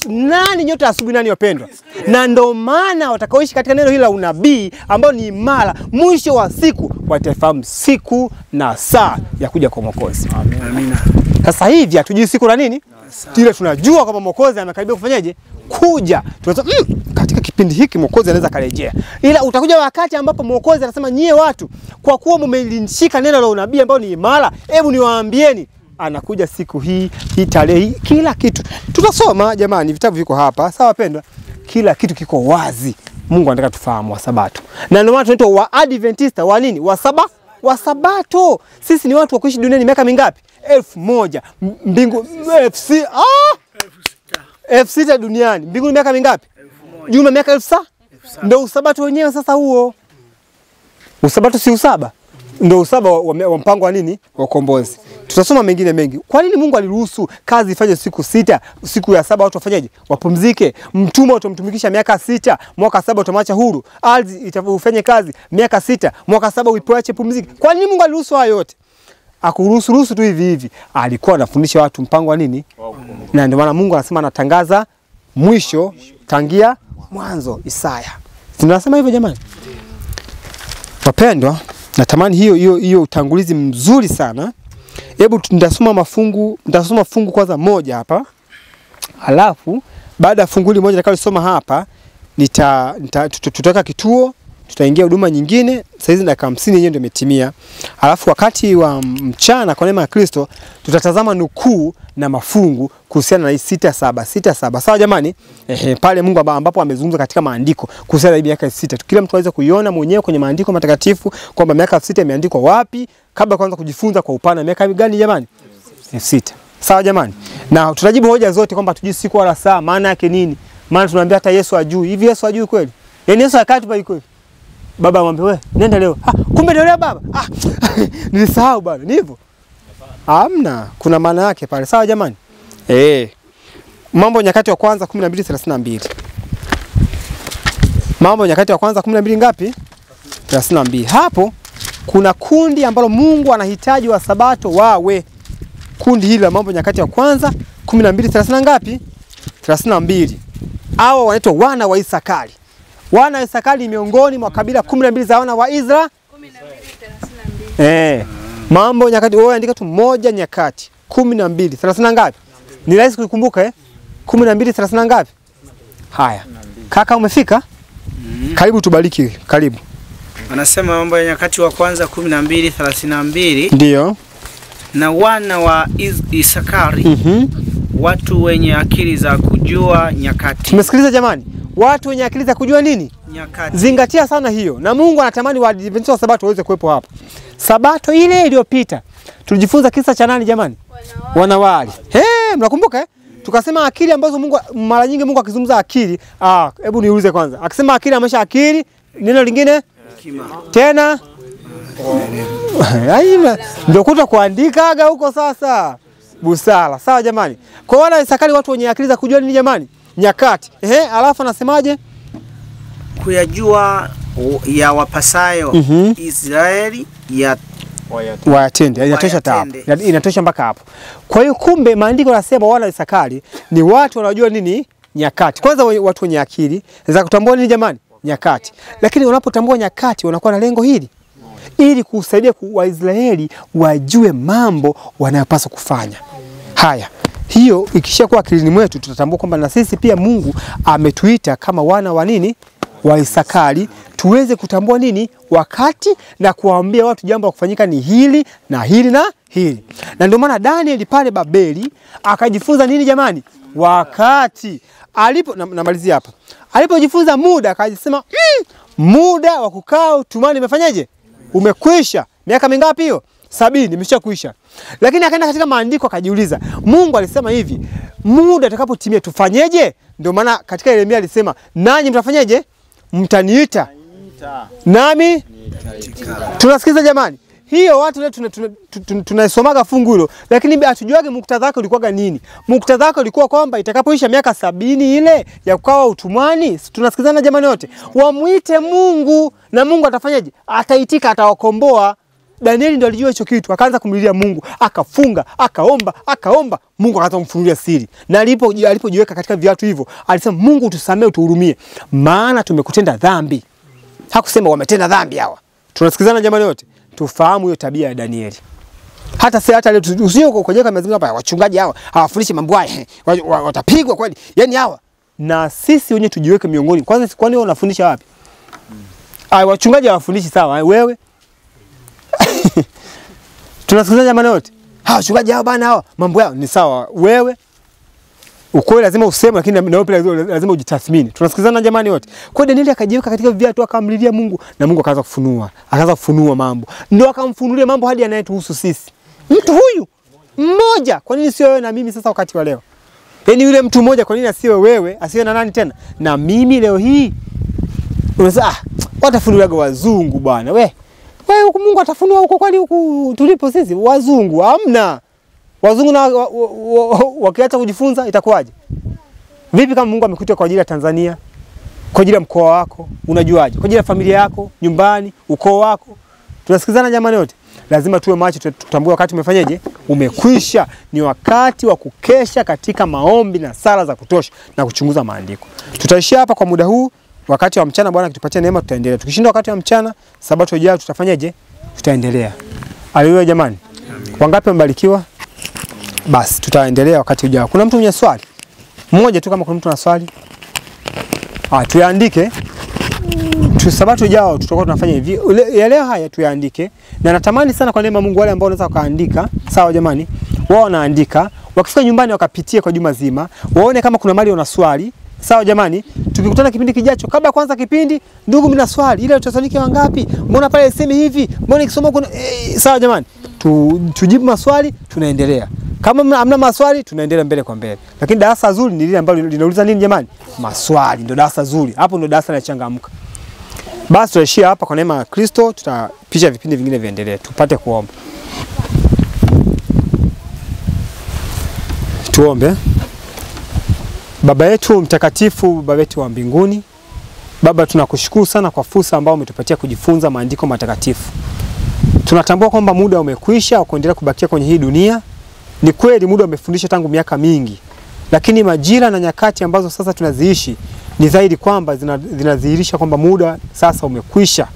Speaker 1: Nani nyota asubuhi nani wapendwa? Na ndo maana watakaoishi katika neno hili la unabii ambao ni imara, mwisho wa siku watafahamu siku na saa ya kuja kwa Mwokozi.
Speaker 2: Amina.
Speaker 1: Sasa hivi hatujui siku na nini? Ile tunajua kwamba Mwokozi anakaribia kufanyaje? Kuja. Tunasema katika kipindi hiki Mwokozi anaweza karejea. Ila utakuja wakati ambapo Mwokozi anasema nyie watu, kwa kuwa mmelishika neno la unabii ambao ni imara, hebu niwaambieni anakuja siku hii, hii tarehe hii, kila kitu. Tutasoma jamani, vitabu viko hapa. Sawa pendwa? Kila kitu kiko wazi. Mungu anataka tufahamu wa Sabato. Na ndio maana tunaitwa wa Adventista wa nini? Wa Sabato. Sisi ni watu wa kuishi duniani miaka mingapi? 1000. Mbingu F6 duniani. Mbinguni miaka mingapi? Juma miaka 1000. Ndio usabato wenyewe sasa huo. Usabato si usaba. Ndio usaba wa mpango wa nini? Wa ukombozi. Tutasoma mengine mengi. Kwa nini Mungu aliruhusu kazi ifanye siku 6, siku ya 7 watu wafanyaje? Wapumzike. Mtumwa utamtumikisha miaka 6, mwaka 7 utamwacha huru. Ardhi itafanye kazi miaka 6, mwaka 7 uipoache pumzike. Kwa nini Mungu aliruhusu hayo yote? Akuruhusu tu hivi hivi. Alikuwa anafundisha watu mpango wa nini? Na ndio maana Mungu anasema anatangaza mwisho tangia mwanzo. Isaya. Tunasema hivyo jamani. Wapendwa, natamani hiyo utangulizi mzuri sana. Hebu nitasoma fungu kwanza moja hapa. Alafu baada ya fungu hili moja nitakalisoma hapa, tutaweka kituo, tutaingia huduma nyingine. Sasa hizi dakika 50 yenyewe ndio imetimia. Alafu wakati wa mchana kwa neema ya Kristo tutatazama nukuu na mafungu kuhusiana na 6-7. Sawa jamani? Pale Mungu ambapo amezungumza katika maandiko kuhusiana na miaka 6. Kila mtu aweze kuiona mwenyewe kwenye maandiko matakatifu kwamba miaka 6 imeandikwa wapi, kabla kwanza kujifunza kwa upana miaka gani jamani? 6. Sawa jamani? Na tutajibu hoja zote kwamba tujui siku wala saa maana yake nini. Maana tunaambia hata Yesu ajui. Hivi Yesu ajui kweli? Yaani Yesu akati pa kweli? Baba amwambia wewe nenda leo. Kumbe ndio leo baba. Nilisahau bwana. Ni hivyo? Hamna, kuna maana yake pale. Sawa jamani? Mambo Nyakati wa Kwanza 12:32. Mambo Nyakati wa Kwanza 12 ngapi? 32. Hapo kuna kundi ambalo Mungu anahitaji wa Sabato wawe. Kundi hili la Mambo Nyakati wa Kwanza 12:30 ngapi? 32. Hao wanaitwa wana wa Isakari. Wana wa Isakari miongoni mwa kabila 12 za wana wa Israeli. 12:32. Mambo Nyakati, wewe andika tu moja Nyakati 12:30 ngapi? Ni rahisi kukumbuka 12:30 ngapi? Haya. Kaka umefika? Karibu tubariki, karibu.
Speaker 2: Anasema Mambo ya Nyakati wa Kwanza 12:32.
Speaker 1: Ndio.
Speaker 2: Na wana wa Isakari, watu wenye akili za kujua nyakati.
Speaker 1: Tumesikiliza jamani? Watu wenye akili za kujua nini?
Speaker 2: Nyakati.
Speaker 1: Zingatia sana hiyo. Na Mungu anatamani Waadventista wa Sabato waweze kuwepo hapa. Sabato ile iliyopita tulijifunza kisa cha nani jamani? Wanawali. Mnakumbuka Tukasema akili ambazo Mungu mara nyingi Mungu akizungumza akili, hebu niulize kwanza. Akisema akili amesha akili, neno lingine? Hekima. Tena? Ndio kuta kuandikaga huko sasa. Busara. Sawa jamani? Kwa wana Isakari watu wenye akili za kujua nini jamani? Nyakati. Alafu anasemaje?
Speaker 2: Kuyajua ya wapasayo Israeli ya
Speaker 1: wayatende. Inatosha hapo. Inatosha mpaka hapo. Kwa hiyo kumbe maandiko yanasema wana wa Isakari ni watu wanajua nini? Nyakati. Kwanza watu wenye akili za kutambua nini jamani? Nyakati. Lakini unapotambua nyakati unakuwa na lengo hili ili kusaidia Waisraeli wajue mambo wanayopaswa kufanya. Haya. Hiyo ikishakuwa akilini mwetu tutatambua kwamba na sisi pia Mungu ametuita kama wana wa nini? Wa Isakari, tuweze kutambua nini? Wakati na kuwaambia watu jambo la kufanyika ni hili na hili na hili. Na ndio maana Danieli pale Babeli akajifunza nini jamani? Wakati. Namalizia hapa. Alipojifunza muda akasema muda wa kukaa utumwani umefanyaje? Umekwisha. Miaka mingapi hiyo? 70 imeshakwisha. Lakini akaenda katika maandiko akajiuliza, Mungu alisema hivi, muda utakapotimia tufanyeje? Ndio maana katika Yeremia alisema, nanyi mtafanyeje? Mtaniita. Nami tunasikiza jamani. Hiyo watu leo tunaisomaga fungu hilo, lakini hatujuage muktadha wake ulikuwa nini. Muktadha wake ulikuwa kwamba itakapoisha miaka 70 ile ya kukaa utumwani, tunasikizana jamani wote, wamuite Mungu na Mungu atafanyaje? Ataitika, atawakomboa. Danieli ndio alijua hicho kitu, akaanza kumlilia Mungu, akafunga, akaomba, Mungu akaanza kumfunulia siri. Na alipojiweka katika viatu hivyo, alisema Mungu utusamee, utuhurumie, maana tumekutenda dhambi. Hakusema wametenda dhambi hawa. Tunasikizana jamani wote? Tufahamu hiyo tabia ya Danieli. Hata leo usio kujeka mazingira hapa wachungaji hao hawafundishi mambo haya. Watapigwa kweli. Yaani hawa. Na sisi wenyewe tujiweke miongoni. Kwanza kwani wewe unafundisha wapi? Wachungaji hawafundishi sawa, wewe? Tunasikiliza jamani wote. Wachungaji hao bana hao mambo yao ni sawa, wewe? Ukweli lazima useme, lakini na wewe pia lazima ujitathmini. Tunasikilizana jamani wote. Kwa Danieli akajiweka katika viatu akamlilia Mungu na Mungu akaanza kufunua mambo. Ndio akamfunulia mambo hadi yanayetuhusu sisi. Mtu huyu mmoja, kwa nini sio wewe na mimi sasa wakati wa leo? Yaani yule mtu mmoja kwa nini asiwe wewe, asiwe na nani tena? Na mimi leo hii. Unasema watafunuliaga wazungu bwana. Wewe huko Mungu atafunua huko kwani huku tulipo sisi wazungu hamna. Wazungu na wakiacha kujifunza itakuwaje? Vipi kama Mungu amekuita kwa ajili ya Tanzania? Kwa ajili ya mkoa wako, unajuaje? Kwa ajili ya familia yako, nyumbani, ukoo wako. Tunasikizana jamani wote. Lazima tuwe macho, tutambue wakati umefanyaje? Umekwisha. Ni wakati wa kukesha katika maombi na sala za kutosha na kuchunguza maandiko. Tutaishia hapa kwa muda huu. Wakati wa mchana Bwana akitupatia neema tutaendelea. Tukishinda wakati wa mchana, Sabato ijayo tutafanyaje? Tutaendelea. Haleluya jamani. Wangapi wamebarikiwa? Basi tutaendelea wakati ujao. Kuna mtu mwenye swali? Mmoja tu kama kuna mtu ana swali. Tuyaandike. Sabato ujao tutakuwa tunafanya hivi. Leo haya tuyaandike. Na natamani sana kwa neema Mungu wale ambao wanaweza kaandika, sawa jamani? Wao wanaandika, wakifika nyumbani wakapitie kwa juma zima, waone kama kuna mali wana swali. Sawa jamani? Tukikutana kipindi kijacho, kabla kwanza kipindi, ndugu mna swali, ile Wathesalonike wangapi? Mbona pale iseme hivi? Mbona ikisoma kuna sawa jamani? Tujibu maswali, tunaendelea. Kama hamna maswali, tunaendelea mbele kwa mbele. Lakini darasa zuri ni lile ambalo linauliza nini jamani? Maswali ndio darasa zuri. Hapo ndio darasa linachangamka. Basi tuishia hapa kwa neema ya Kristo, tutapisha vipindi vingine viendelee. Tupate kuomba. Tuombe. Baba yetu mtakatifu, Baba yetu wa mbinguni, Baba tunakushukuru sana kwa fursa ambayo umetupatia kujifunza maandiko matakatifu. Tunatambua kwamba muda umekwisha wa kuendelea kubakia kwenye hii dunia. Ni kweli muda umefundisha tangu miaka mingi, lakini majira na nyakati ambazo sasa tunaziishi ni zaidi kwamba zinadhihirisha kwamba muda sasa umekwisha.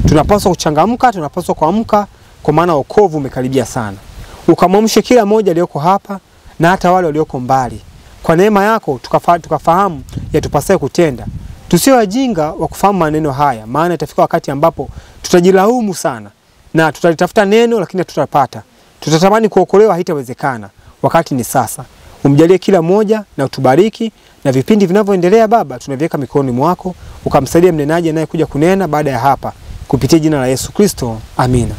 Speaker 1: Tunapaswa kuchangamka, tunapaswa kuamka kwa maana wokovu umekaribia sana. Ukamwamshe kila mmoja aliyoko hapa na hata wale walioko mbali. Kwa neema yako tukafahamu yatupasaye kutenda. Tusiwe wajinga wa kufahamu maneno haya, maana itafika wakati ambapo tutajilaumu sana na tutalitafuta neno lakini tutapata. Tutatamani kuokolewa, haitawezekana. Wakati ni sasa. Umjalie kila mmoja na utubariki, na vipindi vinavyoendelea Baba tunaviweka mikononi mwako. Ukamsaidia mnenaji anayekuja kunena baada ya hapa, kupitia jina la Yesu Kristo. Amina.